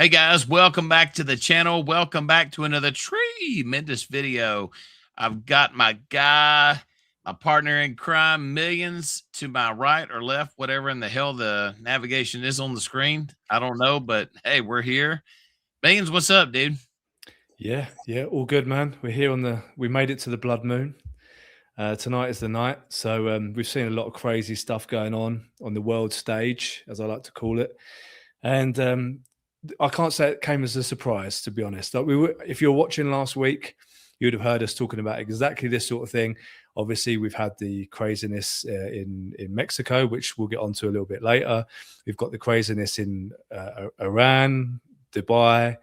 Hey guys, welcome back to the channel. Welcome back to another tremendous video. I've got my guy, my partner in crime, Millions, to my right or left, whatever in the hell the navigation is on the screen. I don't know, but hey, we're here. Millions, what's up, dude? Yeah, all good, man. We're here we made it to the blood moon. Tonight is the night. So we've seen a lot of crazy stuff going on the world stage, as I like to call it. And I can't say it came as a surprise, to be honest. Like if you're watching last week, you'd have heard us talking about exactly this sort of thing. Obviously, we've had the craziness in Mexico, which we'll get onto a little bit later. We've got the craziness in Iran, Dubai.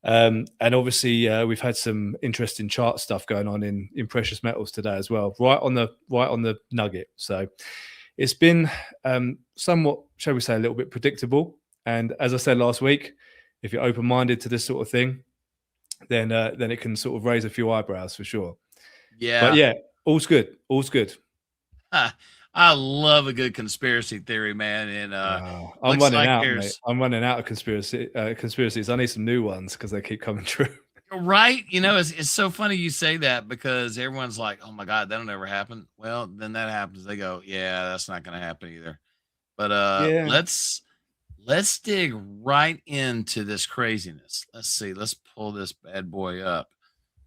And obviously, we've had some interesting chart stuff going on in precious metals today as well, right on the nugget. So it's been somewhat, shall we say, a little bit predictable. And as I said last week, if you're open-minded to this sort of thing, then it can sort of raise a few eyebrows for sure. Yeah. But yeah, all's good. All's good. I love a good conspiracy theory, man. And I'm running out, mate. I'm running out of conspiracies. I need some new ones because they keep coming true. Right? You know, it's so funny you say that because everyone's like, "Oh my God, that'll never happen." Well, then that happens. They go, "Yeah, that's not going to happen either." But Yeah. let's dig right into this craziness. Let's see. Let's pull this bad boy up.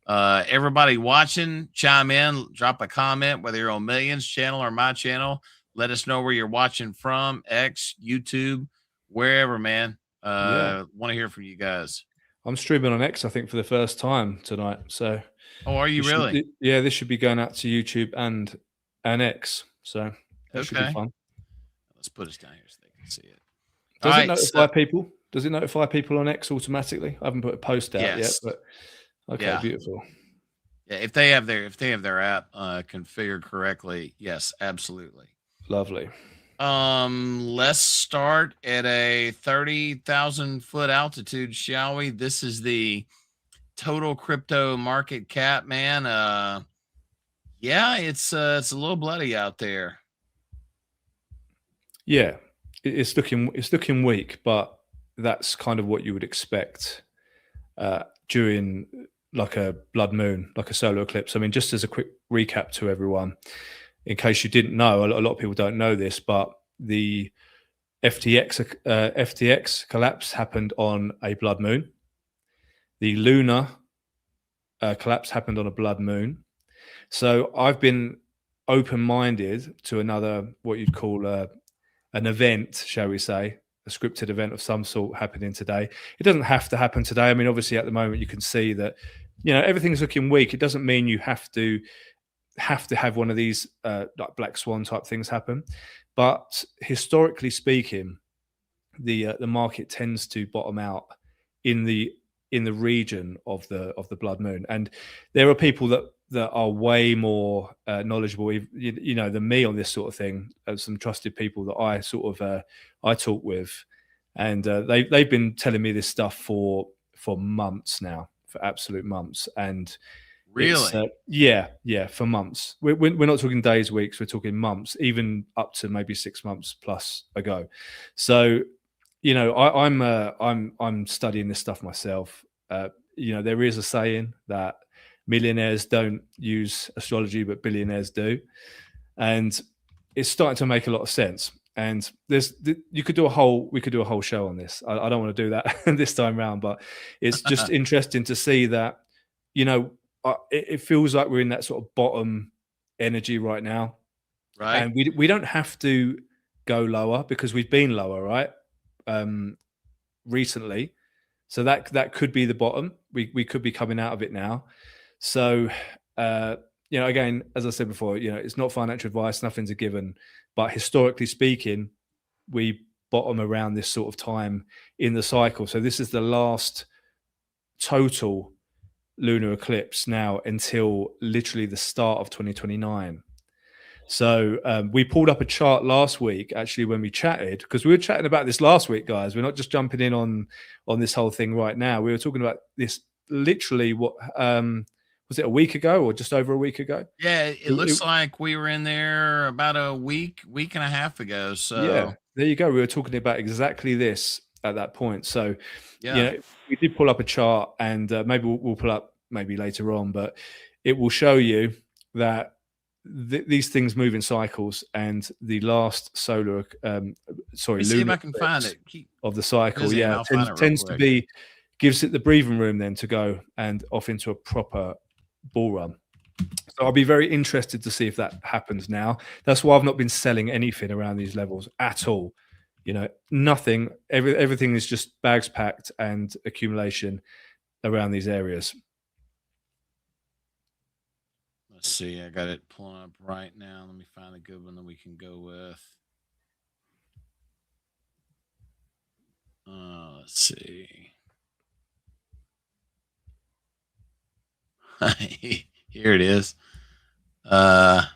Everybody watching, chime in, drop a comment, whether you're on Millionz channel or my channel. Let us know where you're watching from, X, YouTube, wherever, man. Want to hear from you guys. I'm streaming on X, I think, for the first time tonight. So, oh, are you really? Yeah, this should be going out to YouTube and X. So that should be fun. Let's put us down here so they can see it. Does it notify people? Does it notify people on X automatically? I haven't put a post out yet, but okay, beautiful. Yeah, if they have their app configured correctly, yes, absolutely. Lovely. Let's start at a 30,000 foot altitude, shall we? This is the total crypto market cap, man. Yeah, it's a little bloody out there. Yeah, it's looking weak, but that's kind of what you would expect during like a blood moon, like a solar eclipse. I mean, just as a quick recap to everyone, in case you didn't know, a lot of people don't know this, but the FTX collapse happened on a blood moon. The lunar collapse happened on a blood moon. So I've been open-minded to another, what you'd call an event, shall we say, a scripted event of some sort happening today. It doesn't have to happen today. I mean, obviously at the moment you can see that, you know, everything's looking weak. It doesn't mean you have to have one of these like black swan type things happen. But historically speaking, the market tends to bottom out in the region of the blood moon. And there are people that are way more knowledgeable, you know, than me on this sort of thing. Some trusted people that I sort of I talk with, and they've been telling me this stuff for months now, for absolute months. And really, yeah, for months. We're not talking days, weeks. We're talking months, even up to maybe 6 months plus ago. So, you know, I'm studying this stuff myself. You know, there is a saying that millionaires don't use astrology, but billionaires do, and it's starting to make a lot of sense. And we could do a whole show on this. I don't want to do that this time round, but it's just interesting to see that, you know, it feels like we're in that sort of bottom energy right now, right? And we don't have to go lower because we've been lower, right? Recently, so that could be the bottom. We could be coming out of it now. So, you know, again, as I said before, you know, it's not financial advice, nothing's a given, but historically speaking, we bottom around this sort of time in the cycle. So this is the last total lunar eclipse now until literally the start of 2029. So we pulled up a chart last week, actually, when we chatted, because we were chatting about this last week, guys. We're not just jumping in on this whole thing right now. We were talking about this literally, what was it, a week ago or just over a week ago? Yeah, it looks like we were in there about a week and a half ago. So yeah, there you go. We were talking about exactly this. at that point. So, Yeah. we did pull up a chart, and maybe we'll pull up maybe later on, but it will show you that these things move in cycles, and the last solar, Let me see if lunar I can find it. Keep of the cycle, busy and I'll find it real tends to quick. be, gives it the breathing room then to go and off into a proper bull run. So I'll be very interested to see if that happens now. That's why I've not been selling anything around these levels at all. Nothing. Everything is just bags packed and accumulation around these areas. Let's see. I got it pulling up right now. Let me find a good one that we can go with. Let's see. Here it is. Yeah.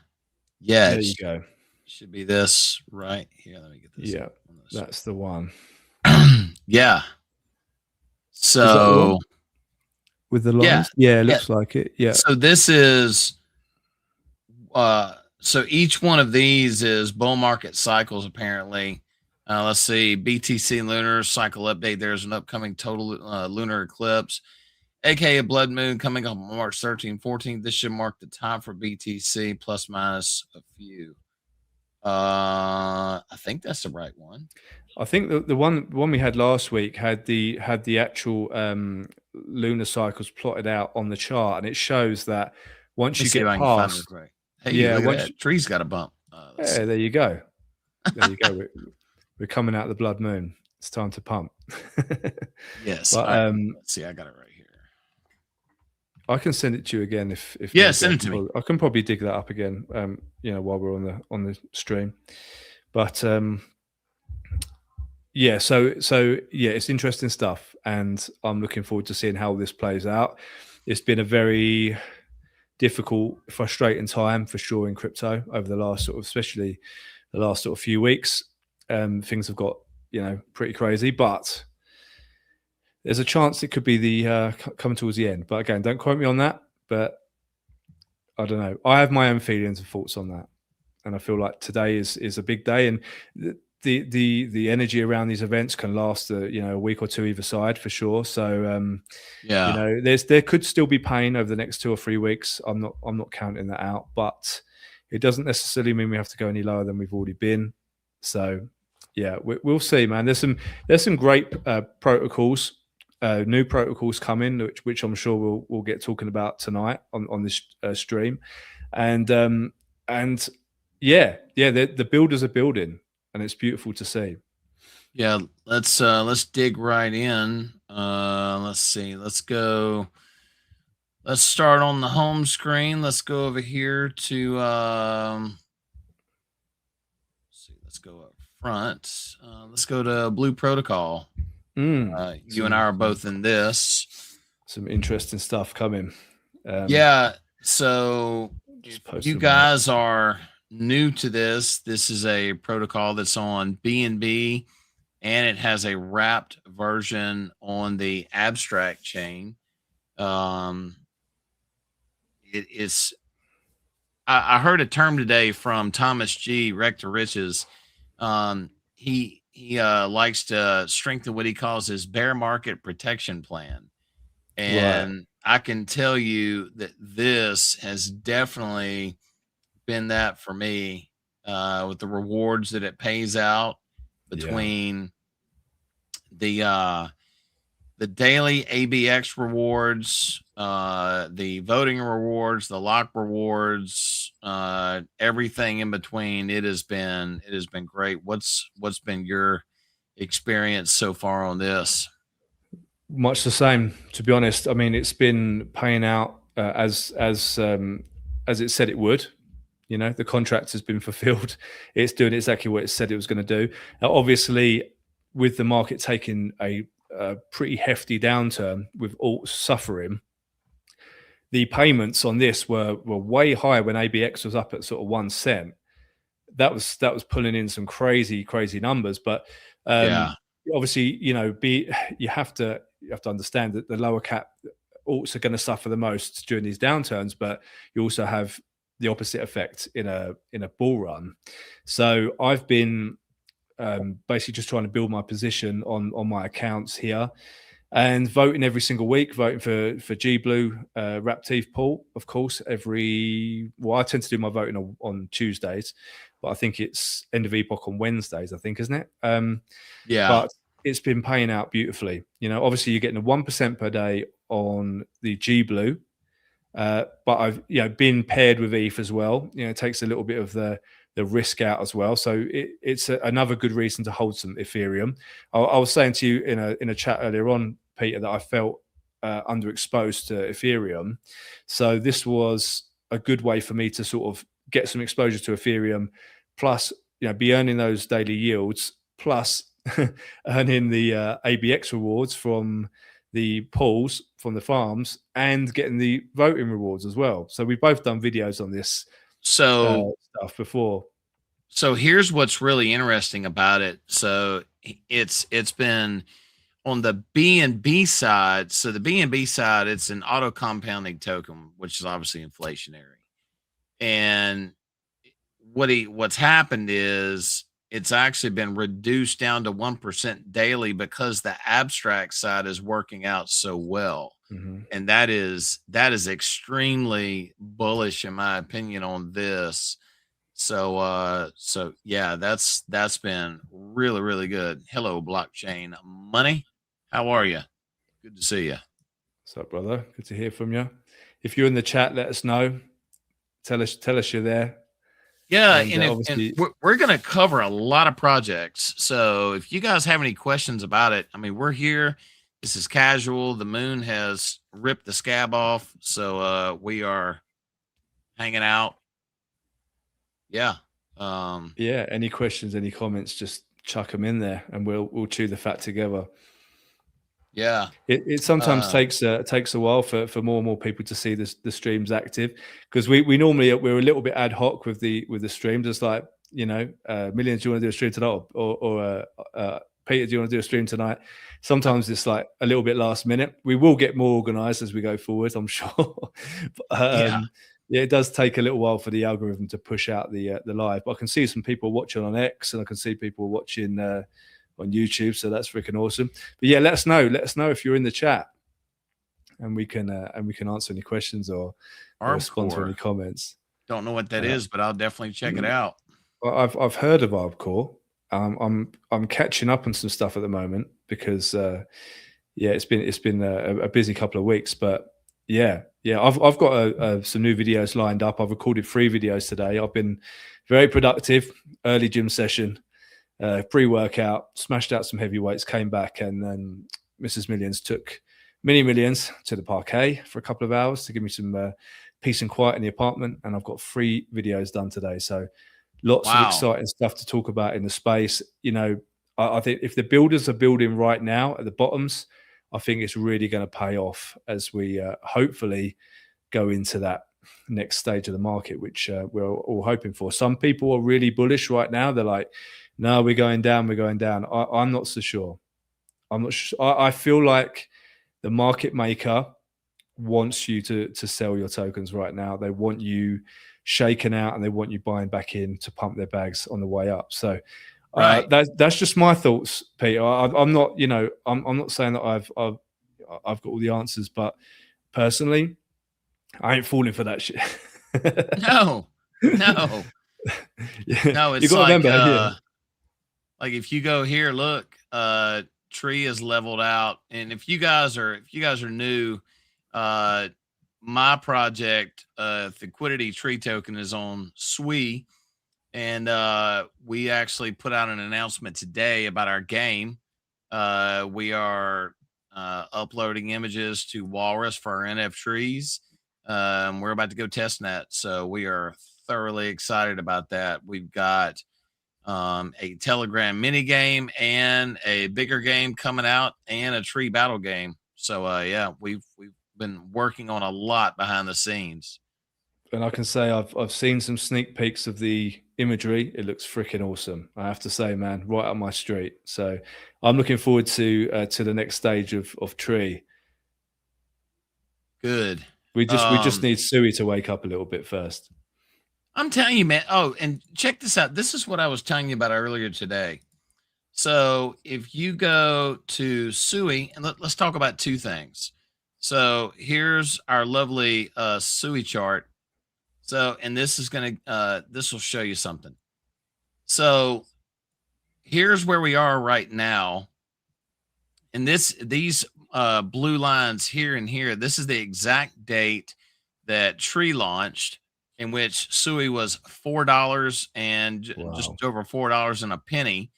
There you go. Should be this right here. Let me get this. Yeah, that's the one. Yeah. So with the lines, yeah, it looks like it. Yeah. So this is so each one of these is bull market cycles apparently. Let's see, BTC lunar cycle update. There's an upcoming total lunar eclipse, aka blood moon, coming up March 13th, 14th. This should mark the time for BTC plus minus a few. I think that's the right one. I think the one we had last week had the actual lunar cycles plotted out on the chart, and it shows that once you get past, hey, look at that. Tree's got a bump. Yeah, there you go. There you go. We're coming out of the blood moon. It's time to pump. Yes. But, let's see, I got it right here. I can send it to you again if send it to me. I can probably dig that up again. While we're on the stream. But yeah, so yeah, it's interesting stuff, and I'm looking forward to seeing how this plays out. It's been a very difficult, frustrating time for sure in crypto over the last especially the last few weeks. Things have got pretty crazy, but there's a chance it could be the coming towards the end. But again, don't quote me on that. But I don't know. I have my own feelings and thoughts on that, and I feel like today is a big day, and the energy around these events can last a week or two either side for sure. So there could still be pain over the next 2 or 3 weeks. I'm not counting that out, but it doesn't necessarily mean we have to go any lower than we've already been. So yeah, we'll see, man. There's some great protocols, new protocols coming, which I'm sure we'll get talking about tonight on this stream, and yeah, the builders are building, and it's beautiful to see. Yeah, let's dig right in. Let's see. Let's go. Let's start on the home screen. Let's go over here to let's go up front. Let's go to Blue Protocol. You and I are both in this. Some interesting stuff coming. Yeah. So if you guys are new to this is a protocol that's on BNB, and it has a wrapped version on the abstract chain. It is. I heard a term today from Thomas G. Rector Riches. He likes to strengthen what he calls his bear market protection plan, and I can tell you that this has definitely been that for me, with the rewards that it pays out between the daily ABX rewards, the voting rewards, the lock rewards, everything in between. It has been great. What's been your experience so far on this? Much the same, to be honest. I mean, it's been paying out as it said it would. The contract has been fulfilled. It's doing exactly what it said it was going to do. Now, obviously, with the market taking a pretty hefty downturn, with alt suffering, the payments on this were way high when ABX was up at sort of 1 cent. That was pulling in some crazy numbers. But obviously, you have to understand that the lower cap alts are going to suffer the most during these downturns, but you also have the opposite effect in a bull run. So I've been basically just trying to build my position on my accounts here, and voting every single week, voting for G Blue, Raptive Pool, of course. I tend to do my voting on Tuesdays, but I think it's end of epoch on Wednesdays, I think, isn't it? Yeah. But it's been paying out beautifully. Obviously you're getting a 1% per day on the G Blue, but I've been paired with ETH as well. It takes a little bit of the risk out as well, so it's another good reason to hold some Ethereum. I was saying to you in a chat earlier on, Peter, that I felt underexposed to Ethereum, so this was a good way for me to sort of get some exposure to Ethereum, plus be earning those daily yields, plus earning the ABX rewards from the pools, from the farms, and getting the voting rewards as well. So we've both done videos on this stuff before. So here's what's really interesting about it. So it's been on the BNB side. So the BNB side, it's an auto compounding token, which is obviously inflationary. And what's happened is it's actually been reduced down to 1% daily because the abstract side is working out so well. And that is extremely bullish, in my opinion, on this. So yeah, that's been really, really good. Hello, blockchain money. How are you? Good to see you. What's up, brother? Good to hear from you. If you're in the chat, let us know. Tell us you're there. Yeah, and we're going to cover a lot of projects. So if you guys have any questions about it, I mean, we're here. This is casual. The moon has ripped the scab off, so we are hanging out. Yeah. Yeah. Any questions? Any comments? Just chuck them in there, and we'll chew the fat together. Yeah. It sometimes takes a while for more and more people to see the streams active, because we're a little bit ad hoc with the streams. It's like, Millionz, do you want to do a stream tonight, or Peter, do you want to do a stream tonight? Sometimes it's like a little bit last minute. We will get more organized as we go forward, I'm sure. Yeah, it does take a little while for the algorithm to push out the live. But I can see some people watching on X, and I can see people watching on YouTube, so that's freaking awesome. But yeah, let us know if you're in the chat, and we can answer any questions or respond to any comments. Don't know what that is, but I'll definitely check it out. Well, I've heard of Arbcore. I'm catching up on some stuff at the moment because it's been a busy couple of weeks, but yeah, I've got some new videos lined up. I've recorded 3 videos today. I've been very productive. Early gym session, pre-workout, smashed out some heavy weights, came back, and then Mrs. Millionz took Mini Millionz to the parquet for a couple of hours to give me some peace and quiet in the apartment, and I've got 3 videos done today. So lots of exciting stuff to talk about in the space. I think if the builders are building right now at the bottoms, I think it's really going to pay off as we hopefully go into that next stage of the market, which we're all hoping for. Some people are really bullish right now. They're like, no, we're going down. I'm not so sure. I'm not sure. I feel like the market maker wants you to sell your tokens right now. They want you shaken out, and they want you buying back in to pump their bags on the way up. So that's just my thoughts, Peter. I'm not, I'm not saying that I've got all the answers, but personally, I ain't falling for that shit. No. No, it's like if you go here, look, tree is leveled out, and if you guys are new, my project, Liquidity Tree Token, is on SWI, and we actually put out an announcement today about our game. We are uploading images to Walrus for our NF trees. We're about to go test net, so we are thoroughly excited about that. We've got a Telegram mini game and a bigger game coming out, and a tree battle game. So yeah, we've been working on a lot behind the scenes. And I can say I've seen some sneak peeks of the imagery. It looks freaking awesome, I have to say, man, right up my street. So I'm looking forward to the next stage of tree. Good. We just need Sui to wake up a little bit first. I'm telling you, man. Oh, and check this out. This is what I was telling you about earlier today. So if you go to Sui, and let's talk about two things. So here's our lovely Sui chart. So, and this is going to, this will show you something. So here's where we are right now. And these blue lines here and here, this is the exact date that Tree launched, in which Sui was $4 and just over $4 and a penny.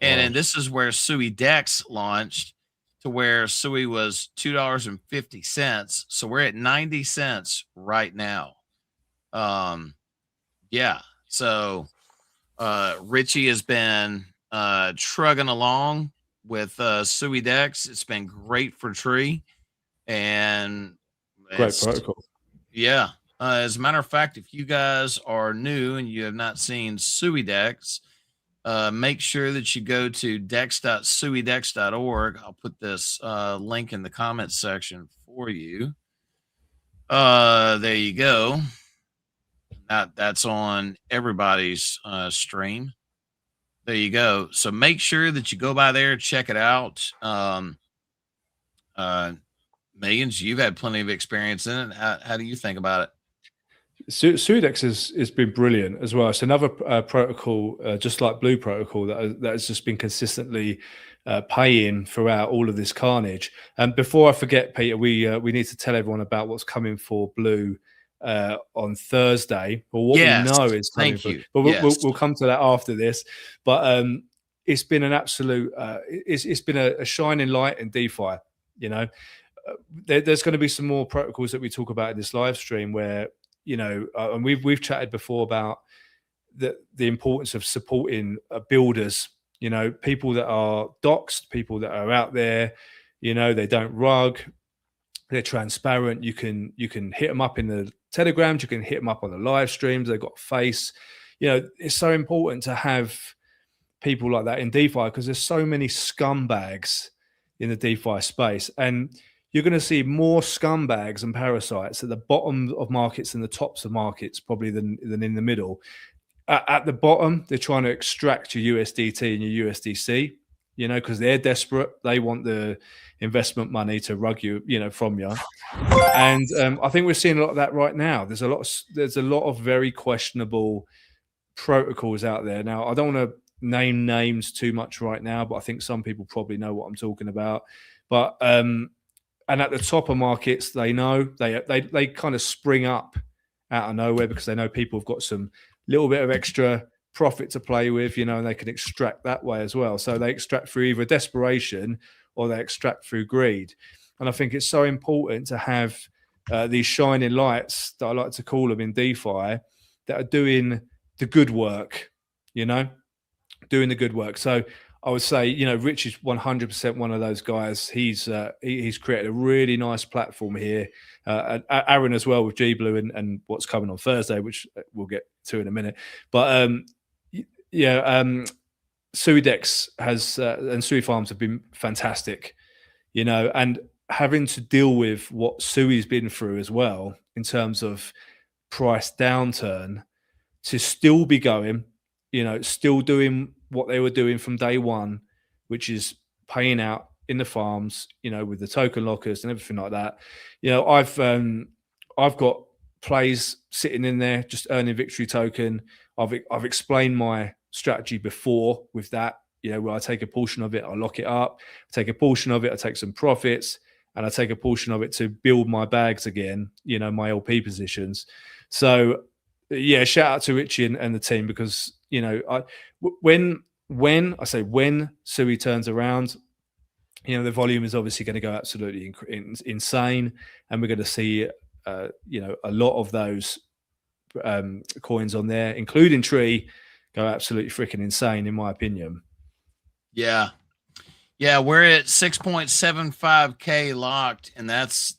And this is where Sui Dex launched, to where Sui was $2.50. So we're at 90 cents right now. Yeah. So Richie has been trugging along with Sui Dex. It's been great for Tree, and great protocol. Yeah. As a matter of fact, if you guys are new and you have not seen Sui Dex, make sure that you go to dex.suidex.org. I'll put this link in the comments section for you. There you go. That's on everybody's stream. There you go. So make sure that you go by there, check it out. Millionz, you've had plenty of experience in it. How do you think about it? Suidex has been brilliant as well. It's another protocol, just like Blue Protocol, that has just been consistently paying throughout all of this carnage. And before I forget, Peter, we need to tell everyone about what's coming for Blue on Thursday, or what we know is coming. But we'll come to that after this. But it's been an absolute, it's been a shining light in DeFi. You know, there's going to be some more protocols that we talk about in this live stream where, you know, and we've chatted before about the importance of supporting builders, you know, people that are doxed, people that are out there, you know, they don't rug, they're transparent. You can hit them up in the Telegrams, you can hit them up on the live streams, they've got face. You know, it's so important to have people like that in DeFi because there's so many scumbags in the DeFi space. And you're going to see more scumbags and parasites at the bottom of markets than the tops of markets, probably than in the middle. At the bottom, they're trying to extract your USDT and your USDC, you know, because they're desperate. They want the investment money to rug you, you know, from you. And I think we're seeing a lot of that right now. There's a lot of very questionable protocols out there. Now, I don't want to name names too much right now, but I think some people probably know what I'm talking about. But and at the top of markets, they know they kind of spring up out of nowhere because they know people have got some little bit of extra profit to play with, you know, and they can extract that way as well. So they extract through either desperation or they extract through greed. And I think it's so important to have these shining lights, that I like to call them in DeFi, that are doing the good work, you know, doing the good work. So I would say, you know, Rich is 100% one of those guys. He's created a really nice platform here. Aaron as well with G Blue and what's coming on Thursday, which we'll get to in a minute. But Suidex has and Sui Farms have been fantastic, you know, and having to deal with what Sui's been through as well in terms of price downturn, to still be going, you know, still doing what they were doing from day one, which is paying out in the farms, you know, with the token lockers and everything like that. You know, I've got plays sitting in there just earning victory token. I've explained my strategy before with that, you know, where I take a portion of it, I lock it up, take a portion of it, I take some profits, and I take a portion of it to build my bags again, you know, my LP positions. So yeah, shout out to Richie and the team, because, you know, when Sui turns around, you know, the volume is obviously going to go absolutely insane, and we're going to see, you know, a lot of those coins on there, including Tree, go absolutely freaking insane, in my opinion. Yeah, we're at 6.75K locked, and that's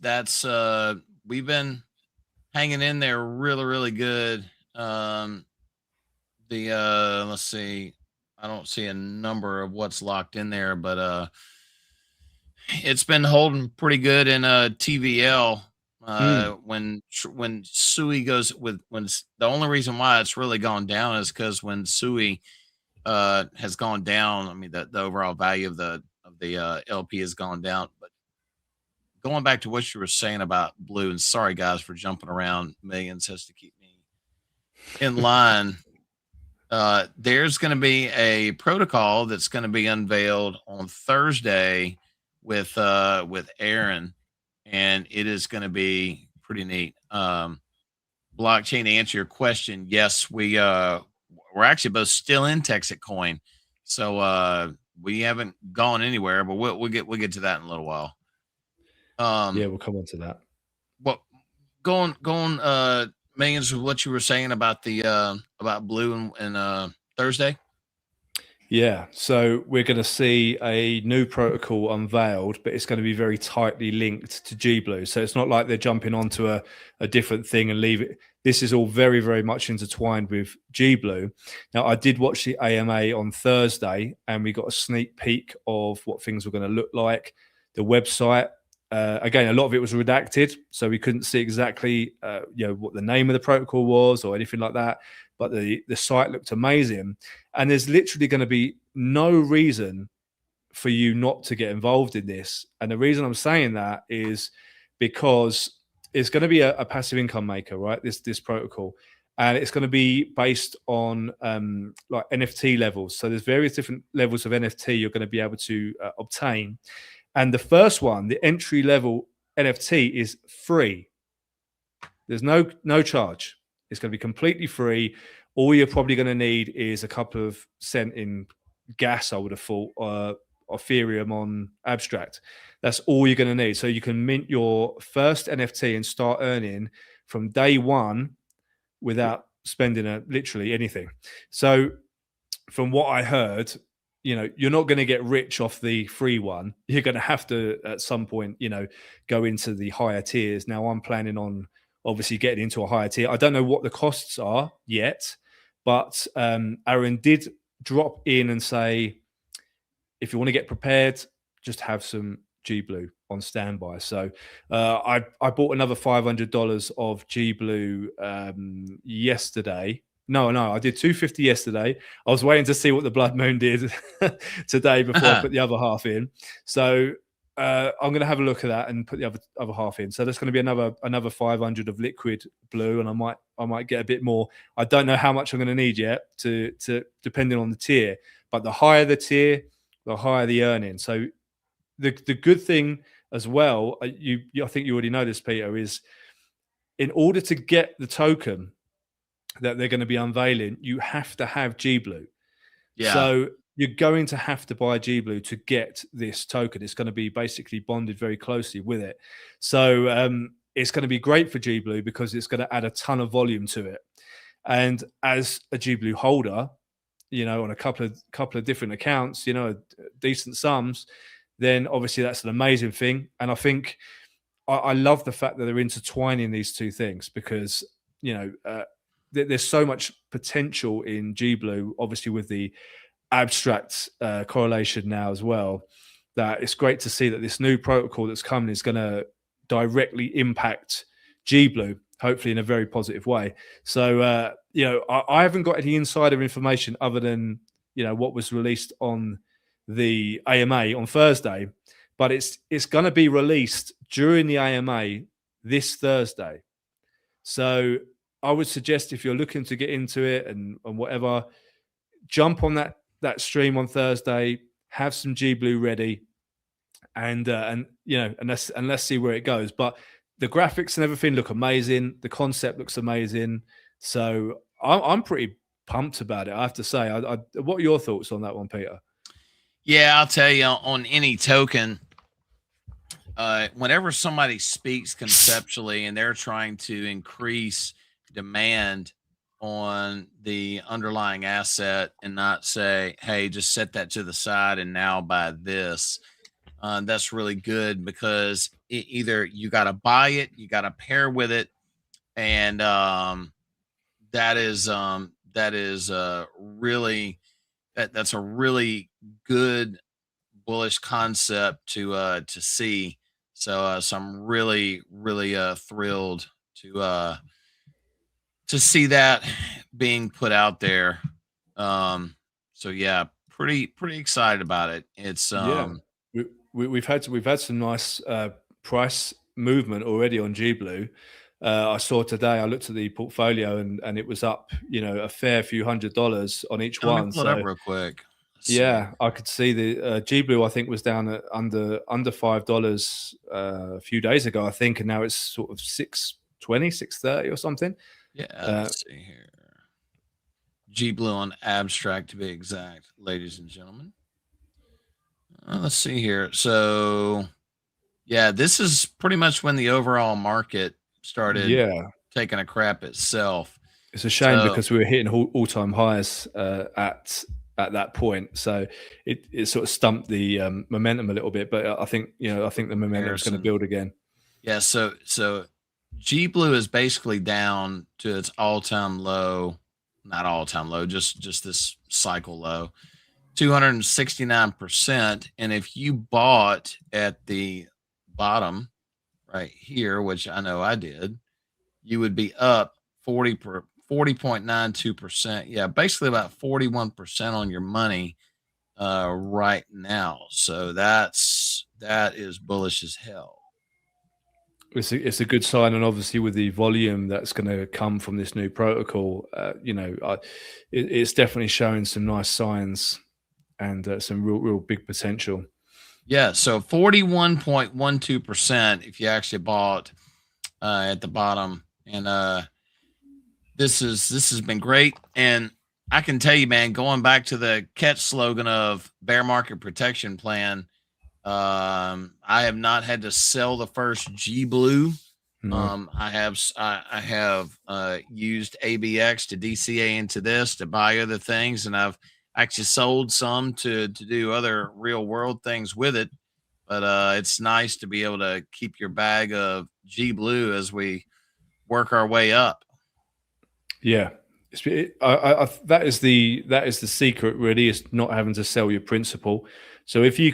we've been hanging in there really, really good. Let's see, I don't see a number of what's locked in there, but it's been holding pretty good in TVL. When Sui goes with, when the only reason why it's really gone down is because when Sui has gone down. I mean, the overall value of the LP has gone down. But going back to what you were saying about blue, and sorry guys for jumping around. Millionz has to keep me in line. There's going to be a protocol that's going to be unveiled on Thursday with Aaron, and it is going to be pretty neat. Blockchain, to answer your question, yes, we're actually both still in Texas Coin, so we haven't gone anywhere, but we'll get to that in a little while. Yeah, we'll come on to that. What going Millionz with what you were saying about the about blue and Thursday? Yeah, so we're going to see a new protocol unveiled, but it's going to be very tightly linked to GBlue. So it's not like they're jumping onto a different thing and leave it. This is all very, very much intertwined with GBlue. Now, I did watch the AMA on Thursday, and we got a sneak peek of what things were going to look like. The website, again, a lot of it was redacted, so we couldn't see exactly what the name of the protocol was or anything like that. But the site looked amazing. And there's literally going to be no reason for you not to get involved in this. And the reason I'm saying that is because it's going to be a passive income maker, right? This protocol. And it's going to be based on like NFT levels. So there's various different levels of NFT you're going to be able to obtain. And the first one, the entry level NFT, is free. There's no charge. It's going to be completely free. All you're probably going to need is a couple of cent in gas, I would have thought, Ethereum on Abstract. That's all you're going to need. So you can mint your first NFT and start earning from day one without spending literally anything. So from what I heard, you're not going to get rich off the free one. You're going to have to, at some point, go into the higher tiers. Now, I'm planning on obviously getting into a higher tier. I don't know what the costs are yet, but Aaron did drop in and say, if you want to get prepared, just have some GBlue on standby. So I bought another $500 of GBlue yesterday. No, I did 250 yesterday. I was waiting to see what the Blood Moon did today before I put the other half in. So I'm going to have a look at that and put the other half in. So there's going to be another 500 of liquid blue, and I might get a bit more. I don't know how much I'm going to need yet, to depending on the tier. But the higher the tier, the higher the earning. So the good thing as well, I think you already know this, Peter, is in order to get the token that they're going to be unveiling, you have to have GBlue. Yeah. So you're going to have to buy GBlue to get this token. It's going to be basically bonded very closely with it. So it's going to be great for GBlue because it's going to add a ton of volume to it. And as a GBlue holder, on a couple of different accounts, decent sums, then obviously that's an amazing thing. And I think I love the fact that they're intertwining these two things because, there's so much potential in GBlue, obviously with the abstract correlation now as well, that it's great to see that this new protocol that's coming is going to directly impact GBlue, hopefully in a very positive way. So, I haven't got any insider information other than, what was released on the AMA on Thursday, but it's going to be released during the AMA this Thursday. So I would suggest if you're looking to get into it and whatever, jump on that stream on Thursday, have some GBlue ready, and let's see where it goes. But the graphics and everything look amazing. The concept looks amazing. So I'm pretty pumped about it, I have to say. What are your thoughts on that one, Peter? Yeah, I'll tell you, on any token, whenever somebody speaks conceptually and they're trying to increase demand on the underlying asset and not say, hey, just set that to the side and now buy this, that's really good because either you got to buy it, you got to pair with it, and that's a really good bullish concept to see. So I'm really thrilled to see that being put out there. So yeah, pretty excited about it. It's Yeah, we've had some nice price movement already on G Blue. I saw today. I looked at the portfolio and it was up, a fair few $100s on each let me one. pull it up So real quick. Let's see. yeah, I could see the G Blue. I think was down at under $5 a few days ago. I think, and now it's sort of 620, 630 or something. Yeah, let's see here. G Blue on abstract to be exact, ladies and gentlemen. Let's see here. So yeah, this is pretty much when the overall market started Yeah, taking a crap itself. it's a shame So because we were hitting all-time highs at that point, so it sort of stumped the momentum a little bit. But I think the momentum is going to comparison. build again. Yeah, so G Blue is basically down to its all-time low, not all-time low, just this cycle low, 269%. And if you bought at the bottom right here, which I know I did, you would be up 40.92%. Yeah, basically about 41% on your money right now. So that is bullish as hell. It's a good sign, and obviously with the volume that's going to come from this new protocol, it's definitely showing some nice signs and some real big potential. Yeah, so 41.12% if you actually bought at the bottom. And this has been great. And I can tell you, man, going back to the catch slogan of bear market protection plan, I have not had to sell the first G Blue. No. I have used ABX to DCA into this to buy other things, and I've actually sold some to do other real world things with it. But it's nice to be able to keep your bag of G Blue as we work our way up. Yeah, that is the secret. Really, is not having to sell your principal. So if you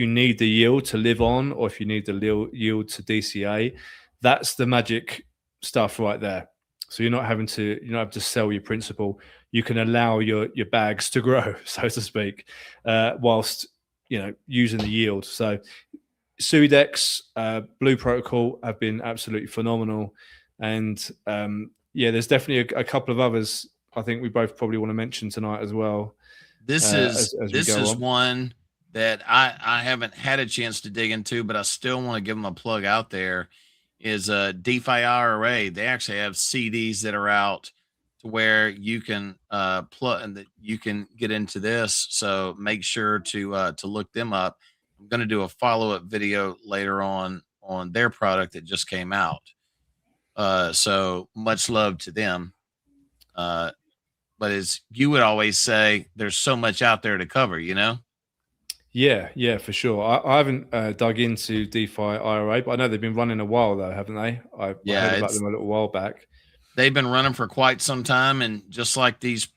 need the yield to live on, or if you need the yield to DCA, that's the magic stuff right there. So you're not having to sell your principal. You can allow your bags to grow, so to speak, whilst using the yield. So Sudex, Blue Protocol have been absolutely phenomenal, and there's definitely a couple of others I think we both probably want to mention tonight as well. This As we go on. one that I haven't had a chance to dig into, but I still want to give them a plug out there. Is a Defi IRA. They actually have CDs that are out to where you can plug and that you can get into this. So make sure to look them up. I'm going to do a follow-up video later on their product that just came out. So much love to them. But as you would always say, there's so much out there to cover, Yeah, for sure. I haven't dug into DeFi IRA, but I know they've been running a while though, haven't they? I heard about them a little while back. They've been running for quite some time, and just like these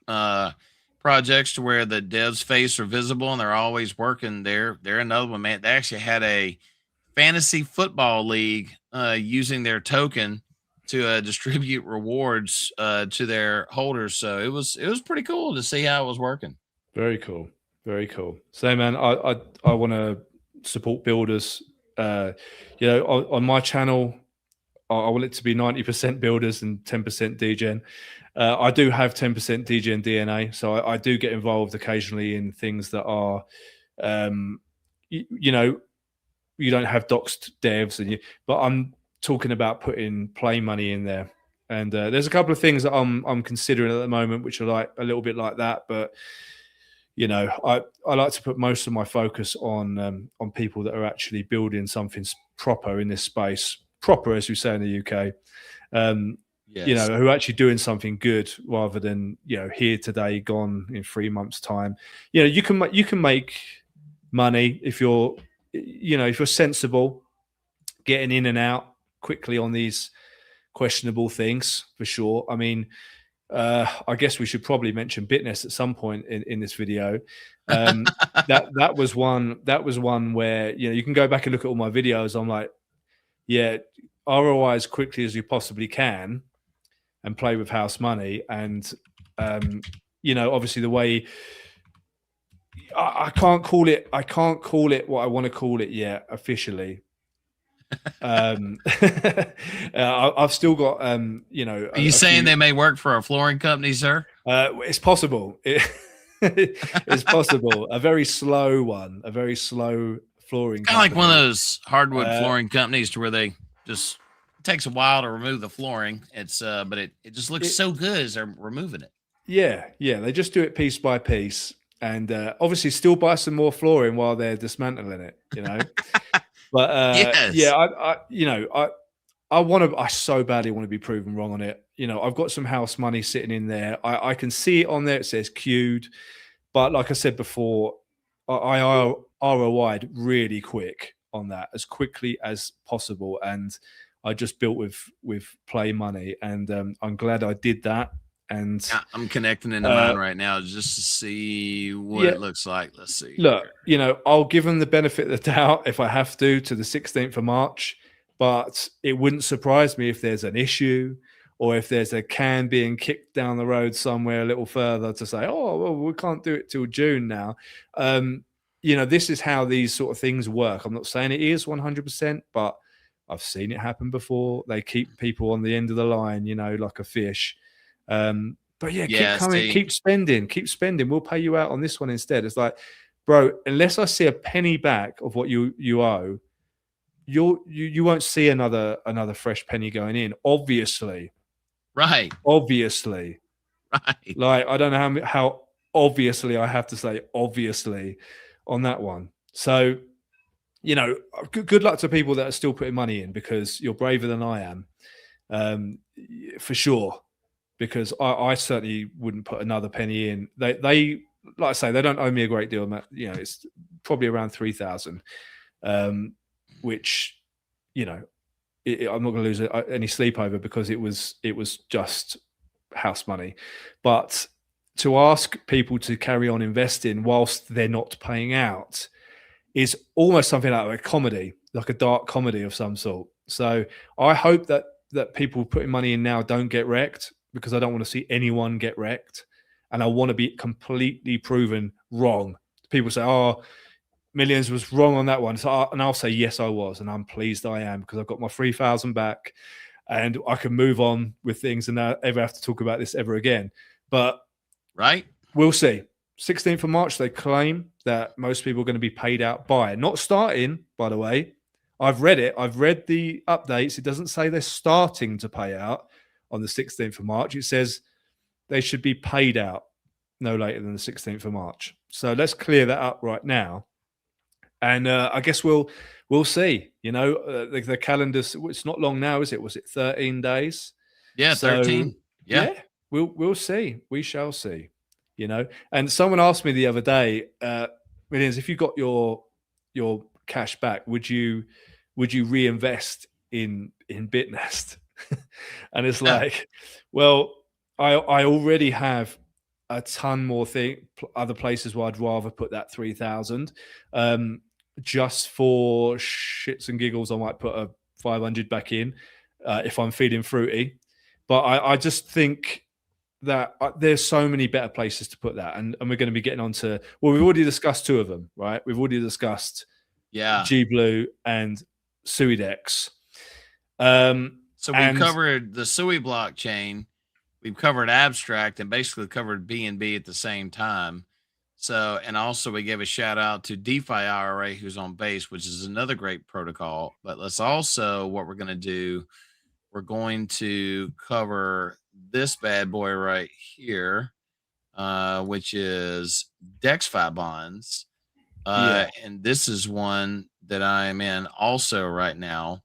projects to where the dev's face are visible and they're always working, they're another one, man. They actually had a fantasy football league using their token to distribute rewards to their holders. So it was pretty cool to see how it was working. Very cool. Very cool. So, man, I want to support builders. On my channel, I want it to be 90% builders and 10% degen. I do have 10% degen DNA, so I do get involved occasionally in things that are, you don't have doxed devs, but I'm talking about putting play money in there. And there's a couple of things that I'm considering at the moment, which are like a little bit like that, but. I like to put most of my focus on people that are actually building something proper in this space, proper as we say in the UK. Yes. Who are actually doing something good rather than here today, gone in 3 months' time. You can make money if you're sensible, getting in and out quickly on these questionable things for sure. I mean. I guess we should probably mention Bitness at some point in this video. That was one where you can go back and look at all my videos. I'm like, ROI as quickly as you possibly can, and play with house money. And obviously the way I can't call it. I can't call it what I want to call it yet officially. I've still got you know. Are you saying few, they may work for a flooring company, sir? It's possible. It's possible. A very slow one. A very slow flooring. Kind of like one of those hardwood Uh, flooring companies to where they just it takes a while to remove the flooring. It's but it just looks so good as they're removing it. Yeah, yeah. They just do it piece by piece, and obviously still buy some more flooring while they're dismantling it. You know, but Yes. yeah, I so badly want to be proven wrong on it. You know, I've got some house money sitting in there. I can see it on there. It says queued, but like I said before, I ROI'd really quick on that, as quickly as possible, and I just built with play money, and I'm glad I did that. And I'm connecting into mine right now just to see what it looks like. Let's see. Look, you know, I'll give them the benefit of the doubt if I have to the 16th of March, but it wouldn't surprise me if there's an issue or if there's a can being kicked down the road somewhere a little further to say, oh, well, we can't do it till June now. You know, this is how these sort of things work. I'm not saying it is 100%, but I've seen it happen before. They keep people on the end of the line, you know, like a fish. But yeah, keep coming, keep spending. We'll pay you out on this one instead. It's like, bro, unless I see a penny back of what you owe, you won't see another fresh penny going in. Obviously, right. Obviously, right. Like I don't know how obviously I have to say obviously on that one. So, you know, good luck to people that are still putting money in, because you're braver than I am, for sure. Because I certainly wouldn't put another penny in. They like I say, they don't owe me a great deal. You know, it's probably around 3,000, which, you know, I'm not going to lose any sleep over, because it was just house money. But to ask people to carry on investing whilst they're not paying out is almost something like a comedy, like a dark comedy of some sort. So I hope that people putting money in now don't get wrecked, because I don't want to see anyone get wrecked, and I want to be completely proven wrong. People say, "Oh, Millionz was wrong on that one," and I'll say, "Yes, I was," and I'm pleased I am, because I've got my 3,000 back, and I can move on with things and not ever have to talk about this ever again. But right, we'll see. 16th of March, they claim that most people are going to be paid out by, not starting, by the way. I've read it. I've read the updates. It doesn't say they're starting to pay out on the 16th of March. It says they should be paid out no later than the 16th of March. So let's clear that up right now. And I guess we'll see. You know, the calendar's, it's not long now, is it? Was it 13 days? Yeah, 13. Yeah, we'll see. We shall see. You know, and someone asked me the other day, Millionz, if you got your cash back, would you reinvest in BitNest? And it's like, well, I already have a ton more other places where I'd rather put that 3,000. Just for shits and giggles, I might put a 500 back in if I'm feeling fruity. But I just think that there's so many better places to put that, and we're going to be getting on to, well, we've already discussed two of them, right? We've already discussed G Blue and Suidex. So we've covered the Sui blockchain, we've covered Abstract, and basically covered BNB at the same time. So, and also we gave a shout out to DeFi IRA, who's on Base, which is another great protocol. But let's also, what we're going to do, we're going to cover this bad boy right here, which is DexFi bonds. And this is one that I'm in also right now.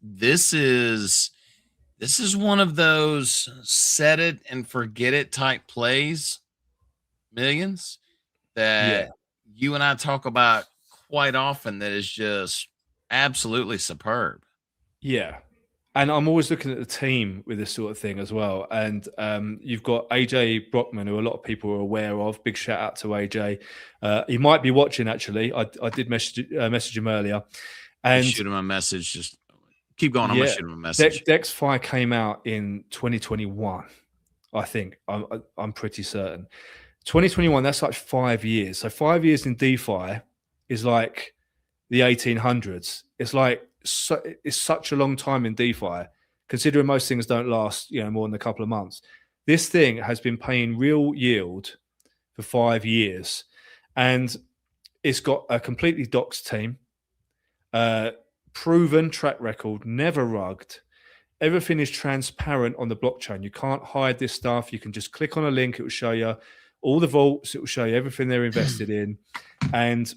This is one of those set it and forget it type plays, Millionz, that you and I talk about quite often, that is just absolutely superb. Yeah. And I'm always looking at the team with this sort of thing as well. And you've got AJ Brockman, who a lot of people are aware of. Big shout out to AJ. He might be watching, actually. I did message him earlier. And shoot him a message. Just keep going. I'm going to shoot him a message. DexFi came out in 2021, I think. I'm pretty certain. 2021, that's like 5 years. So 5 years in DeFi is like the 1800s. It's like it's such a long time in DeFi, considering most things don't last, more than a couple of months. This thing has been paying real yield for 5 years, and it's got a completely doxed team, proven track record, never rugged. Everything is transparent on the blockchain. You can't hide this stuff. You can just click on a link. It will show you all the vaults. It will show you everything they're invested in, and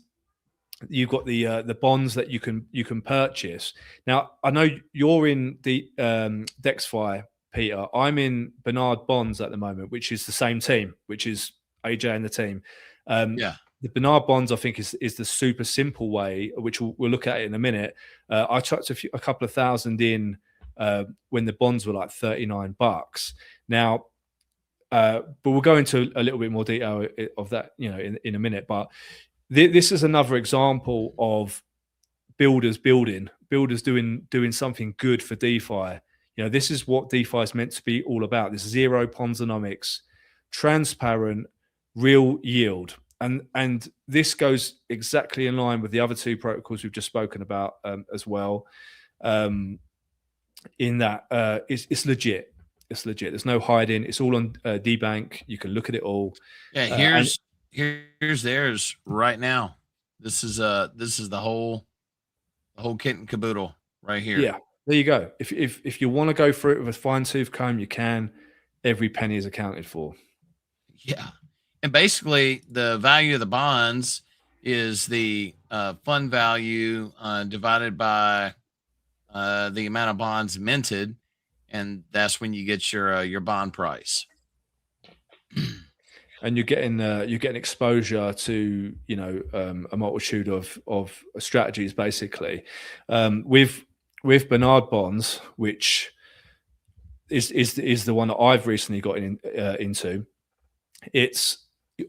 you've got the bonds that you can purchase. Now, I know you're in the DexFi, Peter. I'm in Bernard Bonds at the moment, which is the same team, which is AJ and the team. The Bernard Bonds, I think, is the super simple way, which we'll look at it in a minute. I chucked a couple of thousand in when the bonds were like $39. Now, but we'll go into a little bit more detail of that, in a minute. But this is another example of builders doing something good for DeFi. This is what DeFi is meant to be all about. This zero Ponzonomics, transparent, real yield. And this goes exactly in line with the other two protocols we've just spoken about as well. In that it's legit. It's legit. There's no hiding. It's all on DBank. You can look at it all. Yeah, here's theirs right now. This is the whole kit and caboodle right here. Yeah, there you go. If you want to go through it with a fine-tooth comb, you can. Every penny is accounted for. Yeah. And basically, the value of the bonds is the fund value divided by the amount of bonds minted, and that's when you get your bond price. And you're getting exposure to a multitude of strategies, basically. With Bernard Bonds, which is the one that I've recently got into. It's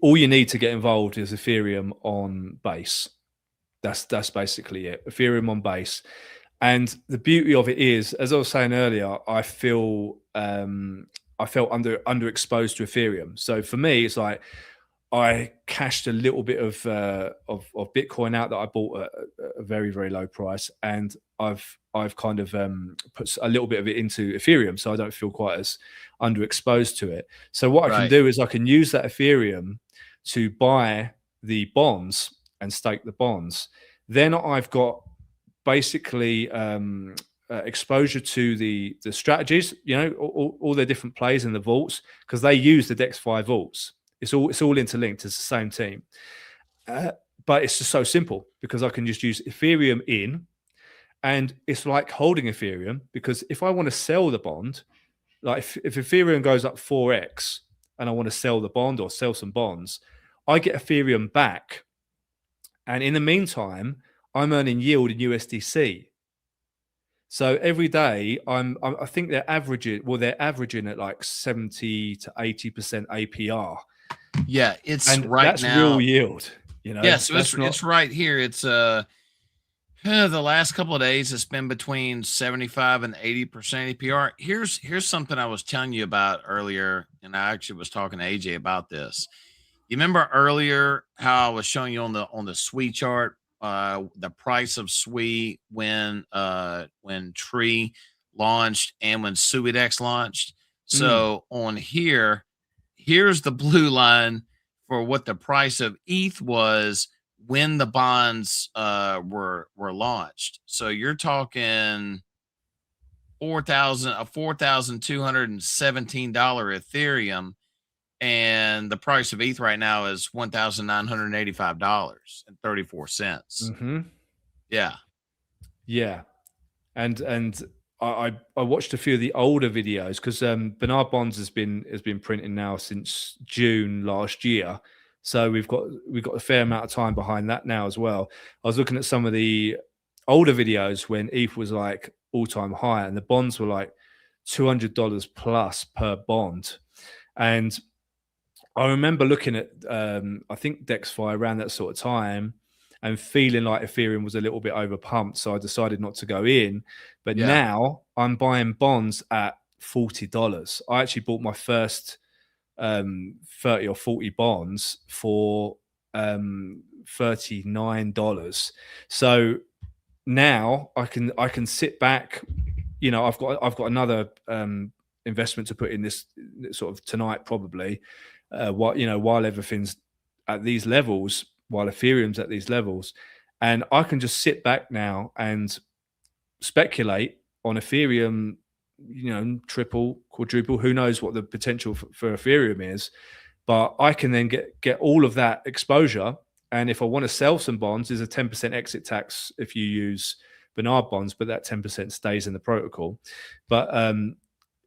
all you need to get involved is Ethereum on Base. That's basically it. Ethereum on Base. And the beauty of it is, as I was saying earlier, I felt underexposed to Ethereum. So for me, it's like I cashed a little bit of Bitcoin out that I bought at a very, very low price, and I've kind of put a little bit of it into Ethereum, so I don't feel quite as underexposed to it. So what I can do is I can use that Ethereum to buy the bonds and stake the bonds. Then I've got basically exposure to the strategies, all their different plays in the vaults, because they use the DexFi vaults. It's all interlinked. It's the same team, but it's just so simple because I can just use Ethereum in, and it's like holding Ethereum, because if I want to sell the bond, like if Ethereum goes up 4x and I want to sell the bond or sell some bonds, I get Ethereum back, and in the meantime, I'm earning yield in USDC. So every day, I think they're averaging at like 70 to 80% APR. Yeah, and that's now real yield. Yeah, so it's right here. It's the last couple of days, it's been between 75 and 80% APR. Here's something I was telling you about earlier, and I actually was talking to AJ about this. You remember earlier how I was showing you on the SWE chart, the price of SWE when Tree launched and when Suidex launched. So on here's the blue line for what the price of ETH was when the bonds were launched. So you're talking $4,217 Ethereum, and the price of ETH right now is $1,985.34. Yeah, and I watched a few of the older videos, because Bernard Bonds has been printing now since June last year. So we've got a fair amount of time behind that now as well. I was looking at some of the older videos when ETH was like all-time high, and the bonds were like $200 plus per bond. And I remember looking at I think DexFi around that sort of time and feeling like Ethereum was a little bit overpumped, so I decided not to go in. But now I'm buying bonds at $40. I actually bought my first 30 or 40 bonds for $39. So now I can sit back. You know, I've got another investment to put in this sort of tonight, probably. While everything's at these levels, while Ethereum's at these levels, and I can just sit back now and speculate on Ethereum. You know, triple, quadruple. Who knows what the potential for Ethereum is? But I can then get all of that exposure. And if I want to sell some bonds, there's a 10% exit tax if you use Bernard bonds, but that 10% stays in the protocol. But